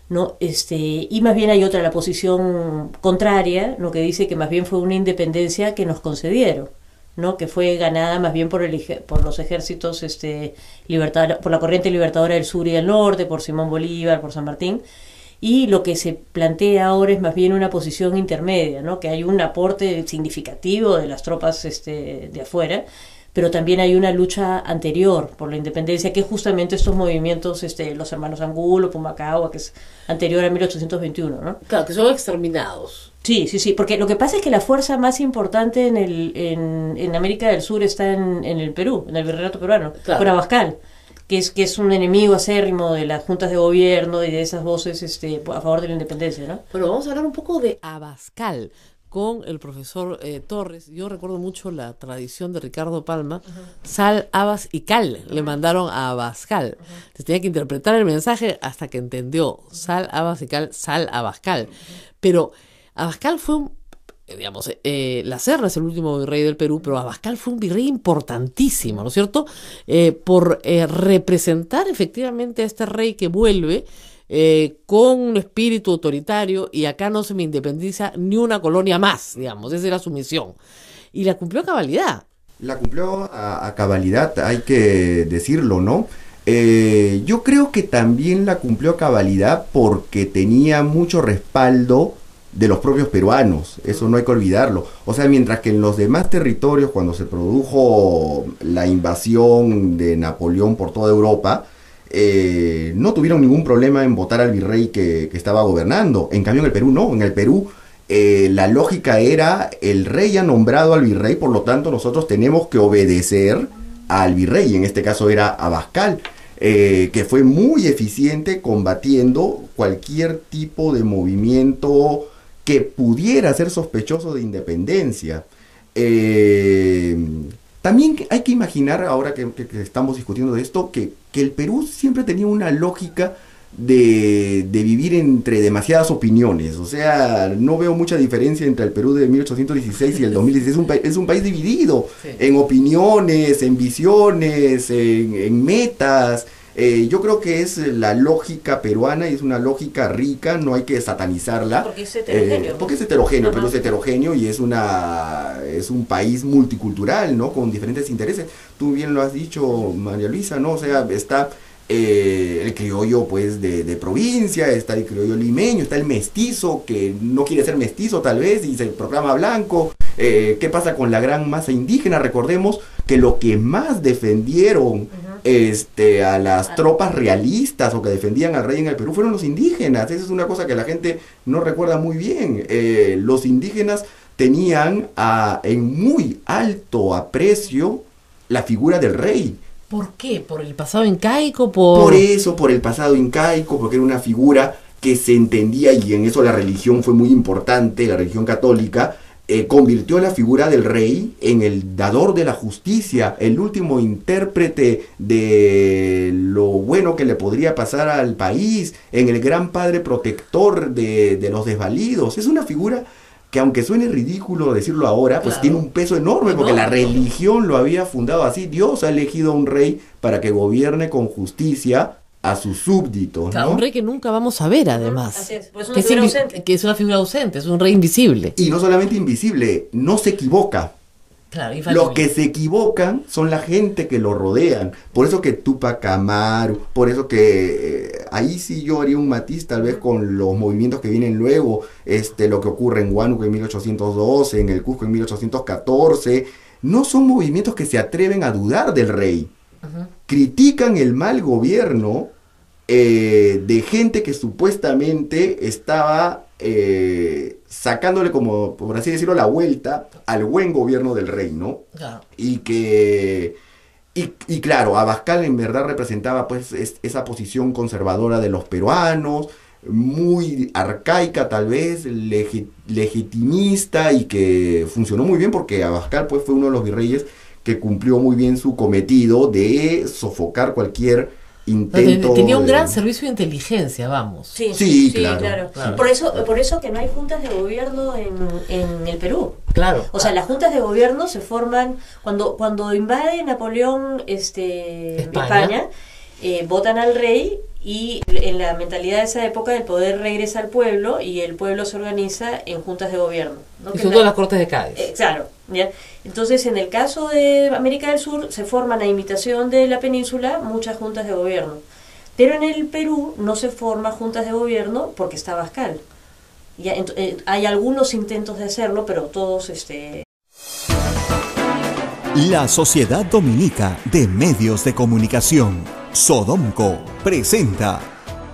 ¿no? Y más bien hay otra, la posición contraria, ¿no? Que dice que más bien fue una independencia que nos concedieron, ¿no? Que fue ganada más bien por los ejércitos por la corriente libertadora del sur y del norte, por Simón Bolívar, por San Martín. Y lo que se plantea ahora es más bien una posición intermedia, ¿no? Que hay un aporte significativo de las tropas de afuera, pero también hay una lucha anterior por la independencia, que es justamente estos movimientos, los hermanos Angulo, Pumacahua, que es anterior a 1821, ¿no? Claro, que son exterminados. Sí, porque lo que pasa es que la fuerza más importante en América del Sur está en el Perú, en el virreinato peruano, claro, por Abascal, que es un enemigo acérrimo de las juntas de gobierno y de esas voces a favor de la independencia, ¿no? Bueno, vamos a hablar un poco de Abascal con el profesor Torres. Yo recuerdo mucho la tradición de Ricardo Palma, sal, habas y cal, le mandaron a Abascal. Entonces tenía que interpretar el mensaje hasta que entendió, sal, habas y cal, sal, Abascal. Pero Abascal fue digamos, La Serna es el último virrey del Perú, pero Abascal fue un virrey importantísimo, ¿no es cierto? Por representar efectivamente a este rey que vuelve con un espíritu autoritario, y acá no se me independiza ni una colonia más, digamos, esa era su misión. Y la cumplió a cabalidad. La cumplió a cabalidad, hay que decirlo, ¿no? Yo creo que también la cumplió a cabalidad porque tenía mucho respaldo de los propios peruanos, eso no hay que olvidarlo. O sea, mientras que en los demás territorios, cuando se produjo la invasión de Napoleón por toda Europa, no tuvieron ningún problema en votar al virrey que estaba gobernando. En cambio en el Perú no, en el Perú la lógica era: el rey ha nombrado al virrey, por lo tanto nosotros tenemos que obedecer al virrey. En este caso era Abascal, que fue muy eficiente combatiendo cualquier tipo de movimiento que pudiera ser sospechoso de independencia. También hay que imaginar, ahora que estamos discutiendo de esto, que el Perú siempre tenía una lógica de vivir entre demasiadas opiniones. O sea, no veo mucha diferencia entre el Perú de 1816 y el 2016. Es un país dividido, sí, en opiniones, en visiones, en metas. Yo creo que es la lógica peruana y es una lógica rica, no hay que satanizarla. Porque es heterogéneo. Porque es heterogéneo, pero es heterogéneo y es un país multicultural, ¿no? Con diferentes intereses. Tú bien lo has dicho, María Luisa, ¿no? O sea, está el criollo, pues, de provincia, está el criollo limeño, está el mestizo, que no quiere ser mestizo tal vez y se proclama blanco. ¿Qué pasa con la gran masa indígena? Recordemos que lo que más defendieron a las tropas realistas o que defendían al rey en el Perú fueron los indígenas. Esa es una cosa que la gente no recuerda muy bien. Los indígenas tenían en muy alto aprecio la figura del rey. ¿Por qué? ¿Por el pasado incaico? Por eso, por el pasado incaico, porque era una figura que se entendía, y en eso la religión fue muy importante, la religión católica, convirtió la figura del rey en el dador de la justicia, el último intérprete de lo bueno que le podría pasar al país, en el gran padre protector de los desvalidos. Es una figura que, aunque suene ridículo decirlo ahora, pues claro, tiene un peso enorme, porque la religión lo había fundado así. Dios ha elegido a un rey para que gobierne con justicia a sus súbditos, claro, ¿no? Un rey que nunca vamos a ver, además. Así es, pues una figura ausente. Que es una figura ausente, es un rey invisible. Y no solamente invisible, no se equivoca. Claro, Los que se equivocan son la gente que lo rodean. Por eso que Tupac Amaru, por eso que ahí sí yo haría un matiz tal vez con los movimientos que vienen luego, lo que ocurre en Huánuco en 1812, en el Cusco en 1814, no son movimientos que se atreven a dudar del rey. Critican el mal gobierno de gente que supuestamente estaba sacándole, como por así decirlo, la vuelta al buen gobierno del rey, ¿no? Claro. Y claro, Abascal en verdad representaba pues esa posición conservadora de los peruanos, muy arcaica tal vez, legitimista, y que funcionó muy bien porque Abascal pues fue uno de los virreyes que cumplió muy bien su cometido de sofocar cualquier intento. Tenía un gran servicio de inteligencia, vamos. Sí, claro. Por eso que no hay juntas de gobierno en el Perú. Claro. O sea, las juntas de gobierno se forman cuando invade Napoleón España, votan al rey, y en la mentalidad de esa época el poder regresa al pueblo y el pueblo se organiza en juntas de gobierno, ¿no? Y son todas las Cortes de Cádiz. Claro, ¿ya? Entonces, en el caso de América del Sur, se forman a imitación de la península muchas juntas de gobierno. Pero en el Perú no se forman juntas de gobierno porque está Abascal. Ya, hay algunos intentos de hacerlo, pero todos... La Sociedad Dominica de Medios de Comunicación, Sodomco, presenta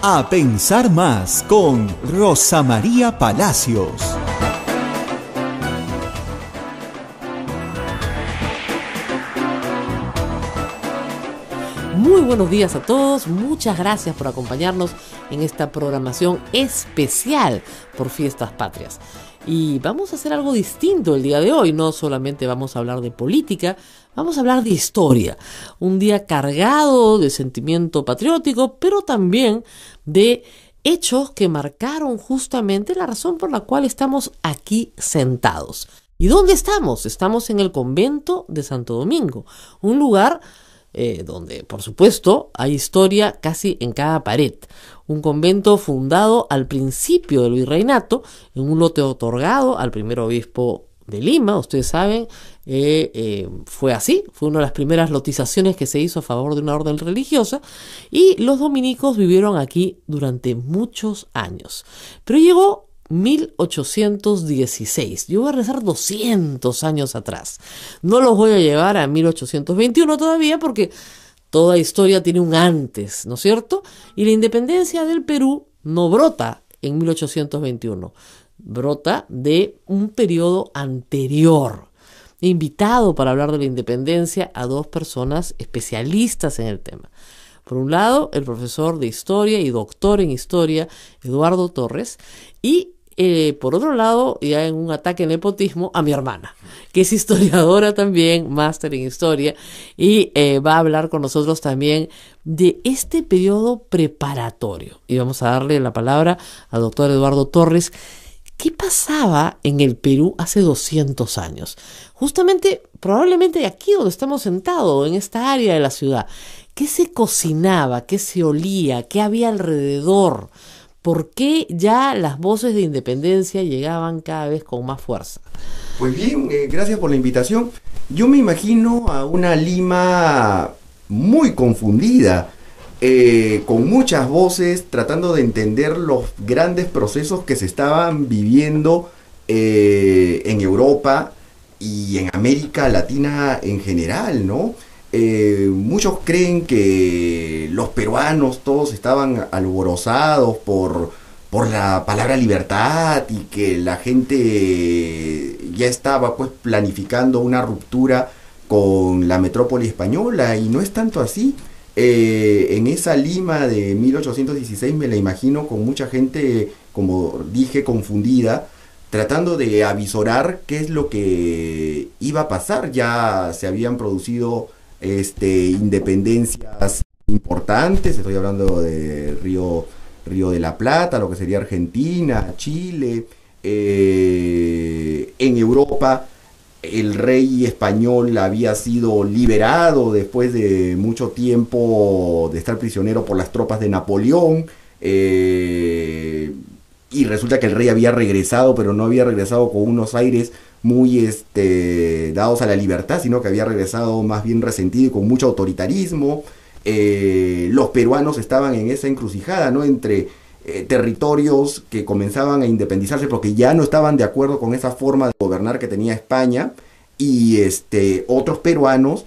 A Pensar Más con Rosa María Palacios. Muy buenos días a todos, muchas gracias por acompañarnos en esta programación especial por Fiestas Patrias. Y vamos a hacer algo distinto el día de hoy, no solamente vamos a hablar de política, vamos a hablar de historia. Un día cargado de sentimiento patriótico, pero también de hechos que marcaron justamente la razón por la cual estamos aquí sentados. ¿Y dónde estamos? Estamos en el convento de Santo Domingo, un lugar donde, por supuesto, hay historia casi en cada pared. Un convento fundado al principio del virreinato, en un lote otorgado al primer obispo de Lima. Ustedes saben, fue así, fue una de las primeras lotizaciones que se hizo a favor de una orden religiosa, y los dominicos vivieron aquí durante muchos años. Pero llegó 1816. Yo voy a regresar 200 años atrás. No los voy a llevar a 1821 todavía, porque toda historia tiene un antes, ¿no es cierto? Y la independencia del Perú no brota en 1821, brota de un periodo anterior. He invitado para hablar de la independencia a dos personas especialistas en el tema. Por un lado, el profesor de historia y doctor en historia, Eduardo Torres, y por otro lado, ya en un ataque en nepotismo, a mi hermana, que es historiadora también, máster en historia, y va a hablar con nosotros también de este periodo preparatorio. Y vamos a darle la palabra al doctor Eduardo Torres. ¿Qué pasaba en el Perú hace 200 años? Justamente, probablemente aquí donde estamos sentados, en esta área de la ciudad. ¿Qué se cocinaba? ¿Qué se olía? ¿Qué había alrededor? ¿Por qué ya las voces de independencia llegaban cada vez con más fuerza? Pues bien, gracias por la invitación. Yo me imagino a una Lima muy confundida, con muchas voces, tratando de entender los grandes procesos que se estaban viviendo en Europa y en América Latina en general, ¿no? Muchos creen que los peruanos todos estaban alborozados por la palabra libertad, y que la gente ya estaba pues planificando una ruptura con la metrópoli española, y no es tanto así. En esa Lima de 1816 me la imagino con mucha gente, como dije, confundida, tratando de avisorar qué es lo que iba a pasar. Ya se habían producido independencias importantes, estoy hablando de Río de la Plata, lo que sería Argentina, Chile. En Europa el rey español había sido liberado después de mucho tiempo de estar prisionero por las tropas de Napoleón, y resulta que el rey había regresado, pero no había regresado con unos aires muy dados a la libertad, sino que había regresado más bien resentido y con mucho autoritarismo. Los peruanos estaban en esa encrucijada, ¿no? Entre territorios que comenzaban a independizarse porque ya no estaban de acuerdo con esa forma de gobernar que tenía España, y otros peruanos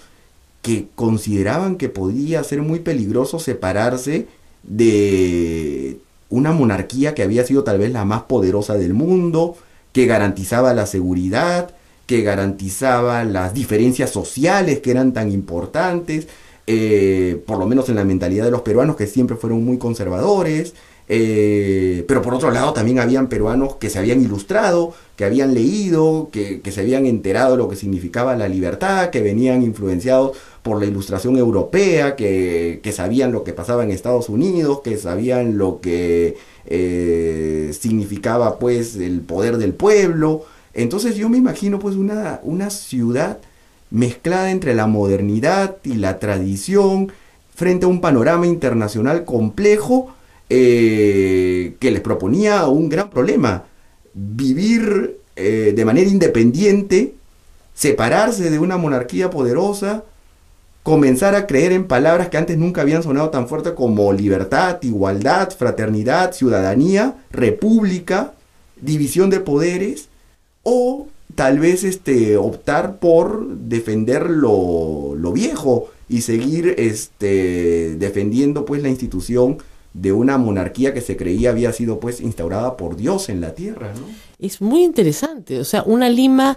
que consideraban que podía ser muy peligroso separarse de una monarquía que había sido tal vez la más poderosa del mundo, que garantizaba la seguridad, que garantizaba las diferencias sociales que eran tan importantes, por lo menos en la mentalidad de los peruanos, que siempre fueron muy conservadores. Pero por otro lado también habían peruanos que se habían ilustrado, que habían leído, que se habían enterado de lo que significaba la libertad, que venían influenciados por la ilustración europea, que sabían lo que pasaba en Estados Unidos, que sabían lo que significaba pues el poder del pueblo. Entonces yo me imagino pues una ciudad mezclada entre la modernidad y la tradición, frente a un panorama internacional complejo, que les proponía un gran problema: vivir de manera independiente, separarse de una monarquía poderosa, comenzar a creer en palabras que antes nunca habían sonado tan fuerte como libertad, igualdad, fraternidad, ciudadanía, república, división de poderes, o tal vez optar por defender lo viejo y seguir defendiendo pues la institución de una monarquía que se creía había sido pues instaurada por Dios en la tierra, ¿no? Es muy interesante, o sea, una Lima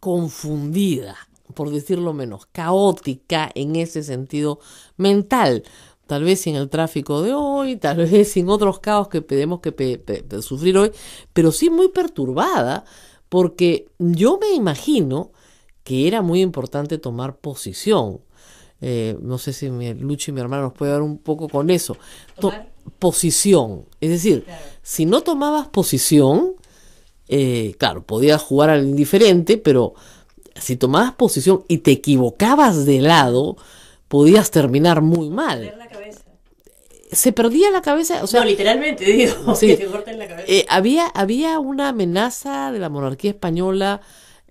confundida, por decirlo menos, caótica en ese sentido mental, tal vez sin el tráfico de hoy, tal vez sin otros caos que tenemos que sufrir hoy, pero sí muy perturbada, porque yo me imagino que era muy importante tomar posición. No sé si Lucho y mi hermano nos puede dar un poco con eso. Posición. Es decir, claro, si no tomabas posición, claro, podías jugar al indiferente, pero si tomabas posición y te equivocabas de lado, podías terminar muy mal. Perder la cabeza. Se perdía la cabeza, o sea, no, literalmente digo, sí, que te corten la cabeza. Había una amenaza de la monarquía española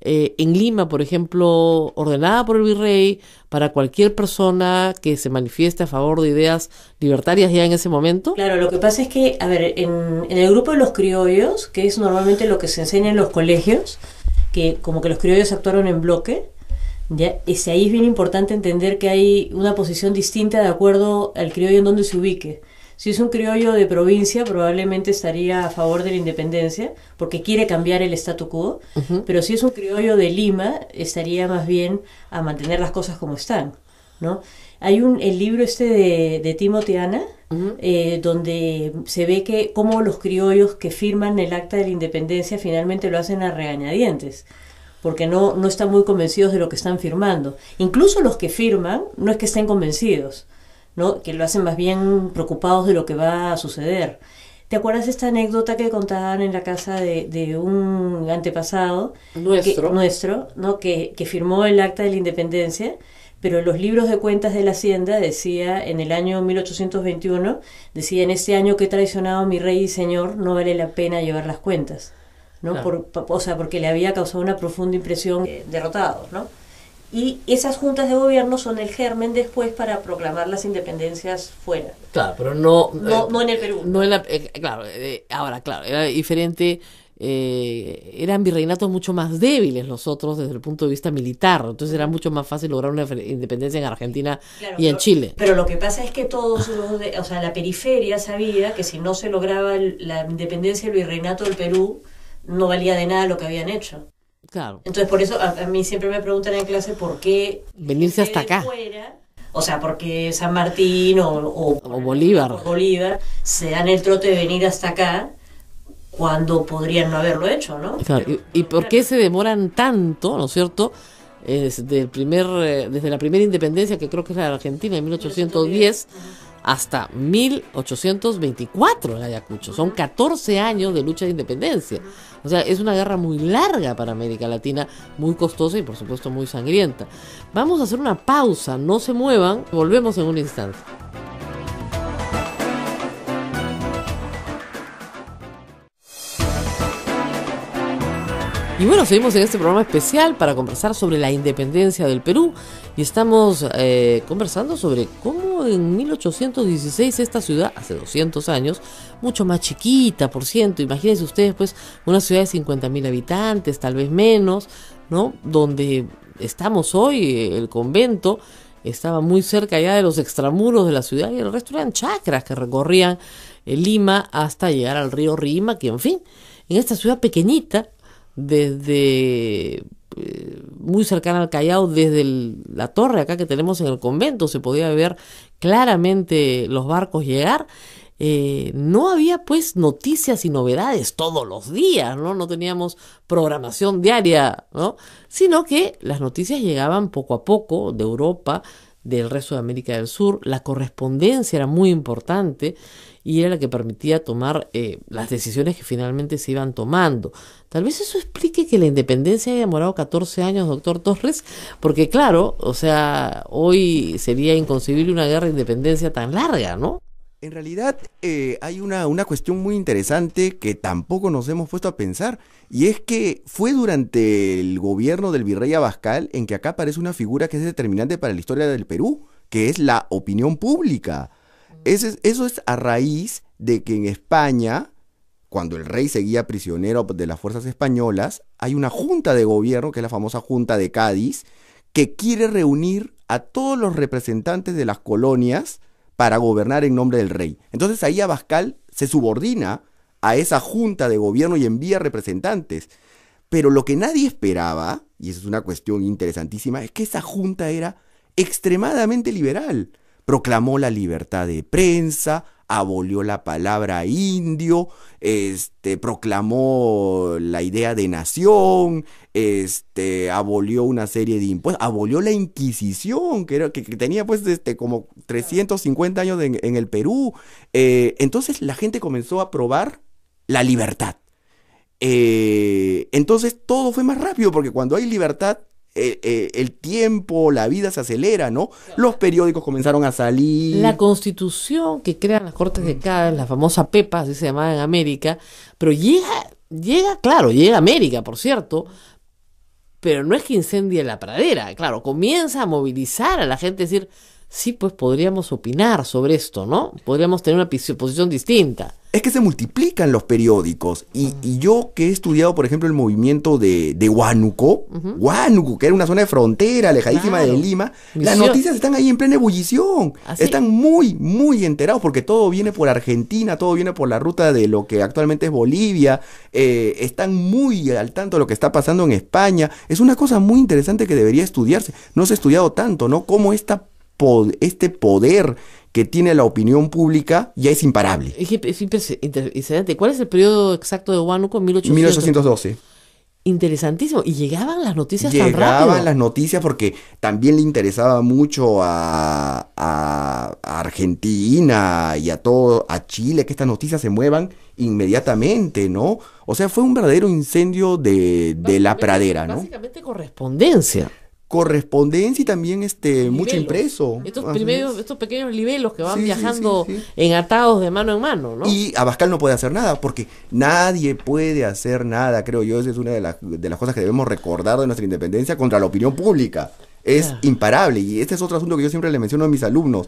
en Lima, por ejemplo, ordenada por el virrey para cualquier persona que se manifieste a favor de ideas libertarias ya en ese momento. Claro, lo que pasa es que, a ver, en el grupo de los criollos, que es normalmente lo que se enseña en los colegios, que como que los criollos actuaron en bloque, ya ahí es bien importante entender que hay una posición distinta de acuerdo al criollo en donde se ubique. Si es un criollo de provincia, probablemente estaría a favor de la independencia, porque quiere cambiar el statu quo, pero si es un criollo de Lima, estaría más bien a mantener las cosas como están, ¿no? Hay el libro de Timothy Ana, donde se ve que cómo los criollos que firman el acta de la independencia finalmente lo hacen a regañadientes, porque no están muy convencidos de lo que están firmando. Incluso los que firman no es que estén convencidos, ¿no? Que lo hacen más bien preocupados de lo que va a suceder. ¿Te acuerdas de esta anécdota que contaban en la casa de un antepasado nuestro, ¿no? que firmó el acta de la independencia, pero en los libros de cuentas de la Hacienda decía, en el año 1821, decía: en este año que he traicionado a mi rey y señor, no vale la pena llevar las cuentas, ¿no? Claro. Porque le había causado una profunda impresión derrotado, ¿no? Y esas juntas de gobierno son el germen después para proclamar las independencias fuera. Claro, pero no en el Perú. No en claro, ahora, claro, era diferente. Eran virreinatos mucho más débiles los otros desde el punto de vista militar, entonces era mucho más fácil lograr una independencia en Argentina, claro, y en Chile. Pero lo que pasa es que todos la periferia sabía que si no se lograba la independencia del virreinato del Perú, no valía de nada lo que habían hecho. Claro. Entonces por eso a mí siempre me preguntan en clase por qué venirse hasta acá. Fuera, o sea, porque San Martín o Bolívar se dan el trote de venir hasta acá cuando podrían no haberlo hecho, ¿no? Claro. ¿Y por qué se demoran tanto, ¿no es cierto? Desde la primera independencia, que creo que es la de Argentina, en 1810, hasta 1824 en Ayacucho. Son 14 años de lucha de independencia. O sea, es una guerra muy larga para América Latina, muy costosa y por supuesto muy sangrienta. Vamos a hacer una pausa, no se muevan, volvemos en un instante. Y bueno, seguimos en este programa especial para conversar sobre la independencia del Perú y estamos conversando sobre cómo en 1816 esta ciudad, hace 200 años, mucho más chiquita, por ciento, imagínense ustedes pues una ciudad de 50.000 habitantes, tal vez menos, ¿no? Donde estamos hoy, el convento estaba muy cerca ya de los extramuros de la ciudad y el resto eran chacras que recorrían Lima hasta llegar al río Rima, que en fin, en esta ciudad pequeñita, desde muy cercana al Callao, desde la torre acá que tenemos en el convento, se podía ver claramente los barcos llegar. No había pues noticias y novedades todos los días, ¿no? No teníamos programación diaria, ¿no? Sino que las noticias llegaban poco a poco de Europa, del resto de América del Sur. La correspondencia era muy importante y era la que permitía tomar las decisiones que finalmente se iban tomando. Tal vez eso explique que la independencia haya demorado 14 años, doctor Torres, porque claro, o sea, hoy sería inconcebible una guerra de independencia tan larga, ¿no? En realidad hay una cuestión muy interesante que tampoco nos hemos puesto a pensar, y es que fue durante el gobierno del virrey Abascal en que acá aparece una figura que es determinante para la historia del Perú, que es la opinión pública. Eso es a raíz de que en España, cuando el rey seguía prisionero de las fuerzas españolas, hay una junta de gobierno, que es la famosa Junta de Cádiz, que quiere reunir a todos los representantes de las colonias para gobernar en nombre del rey. Entonces ahí Abascal se subordina a esa junta de gobierno y envía representantes. Pero lo que nadie esperaba, y esa es una cuestión interesantísima, es que esa junta era extremadamente liberal. Proclamó la libertad de prensa, abolió la palabra indio, proclamó la idea de nación, abolió una serie de impuestos, abolió la Inquisición, que tenía pues como 350 años en el Perú. Entonces la gente comenzó a probar la libertad. Entonces todo fue más rápido, porque cuando hay libertad, el tiempo, la vida se acelera, ¿no? Los periódicos comenzaron a salir. La Constitución que crean las Cortes de Cádiz, la famosa PEPA, así se llamaba en América, pero llega a América, por cierto, pero no es que incendie la pradera, claro, comienza a movilizar a la gente, decir, sí, pues podríamos opinar sobre esto, ¿no? Podríamos tener una posición distinta. Es que se multiplican los periódicos y yo que he estudiado, por ejemplo, el movimiento de Huánuco, Huánuco, que era una zona de frontera alejadísima de Lima, las noticias están ahí en plena ebullición, están muy, muy enterados porque todo viene por Argentina, todo viene por la ruta de lo que actualmente es Bolivia, están muy al tanto de lo que está pasando en España. Es una cosa muy interesante que debería estudiarse, no se ha estudiado tanto, ¿no? Cómo este poder que tiene la opinión pública ya es imparable. Es impresionante. ¿Cuál es el periodo exacto de Huánuco? 1812. Interesantísimo. Y llegaban las noticias tan rápido. Llegaban las noticias porque también le interesaba mucho a Argentina y a Chile que estas noticias se muevan inmediatamente, ¿no? O sea, fue un verdadero incendio de la pradera, ¿no? Básicamente correspondencia y también mucho impreso. Estos pequeños libelos que van viajando enatados de mano en mano, ¿no? Y Abascal no puede hacer nada, porque nadie puede hacer nada, creo yo. Esa es una de las cosas que debemos recordar de nuestra independencia contra la opinión pública. Es imparable, y este es otro asunto que yo siempre le menciono a mis alumnos.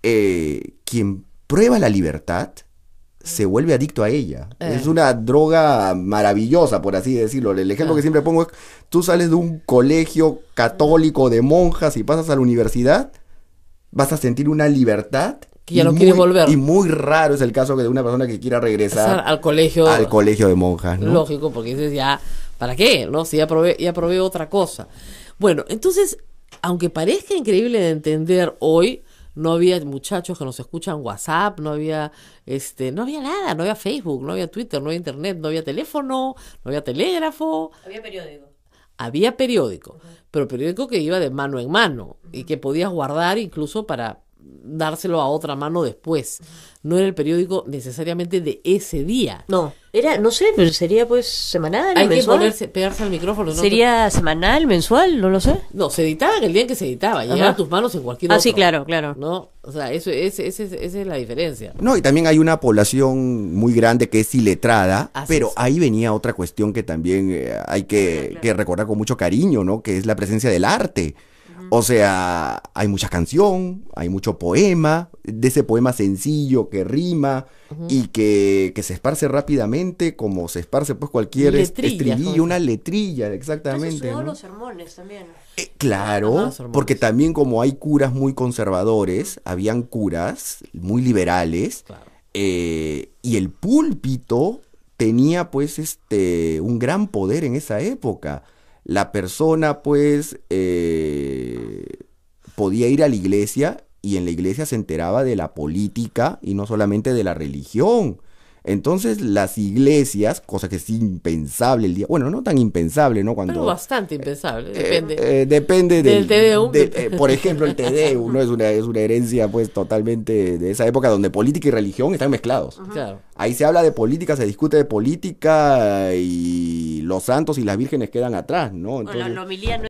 Quien prueba la libertad se vuelve adicto a ella. Es una droga maravillosa, por así decirlo. El ejemplo que siempre pongo es, tú sales de un colegio católico de monjas y pasas a la universidad, vas a sentir una libertad que ya no quieres volver. Y muy raro es el caso de una persona que quiera regresar al colegio de monjas, ¿no? Lógico, porque dices, ya, ¿para qué? ¿No? Si ya probé otra cosa. Bueno, entonces, aunque parezca increíble de entender hoy, no había muchachos que nos escuchan WhatsApp, no había nada, no había Facebook, no había Twitter, no había internet, no había teléfono, no había telégrafo. Había periódico. Pero periódico que iba de mano en mano y que podías guardar incluso para dárselo a otra mano después. No era el periódico necesariamente de ese día. No, era, no sé, pero sería pues semanal, Hay mensual. que pegarse al micrófono. ¿No? ¿Sería semanal, mensual? No lo sé. No, se editaba en el día en que se editaba, llegaba a tus manos en cualquier otro. Sí, claro, claro. ¿No? O sea, esa es la diferencia. No, y también hay una población muy grande que es iletrada, pero ahí venía otra cuestión que también hay que recordar con mucho cariño, ¿no? Que es la presencia del arte. O sea, hay mucha canción, hay mucho poema, de ese poema sencillo que rima y que se esparce rápidamente, como se esparce pues cualquier estribillo, una letrilla, exactamente, Todos ¿no? los sermones también. Claro, porque también como hay curas muy conservadores, habían curas muy liberales, Claro. y el púlpito tenía pues un gran poder en esa época. La persona pues podía ir a la iglesia y en la iglesia se enteraba de la política y no solamente de la religión. Entonces las iglesias, cosa que es impensable el día, bueno, no tan impensable, ¿no? Cuando, Pero bastante impensable, depende. Depende del Te Deum. por ejemplo, el Te Deum, ¿no? Es una herencia pues totalmente de esa época donde política y religión están mezclados. Claro. Ahí se habla de política, se discute de política y los santos y las vírgenes quedan atrás, ¿no? Entonces, Bueno, la homilía no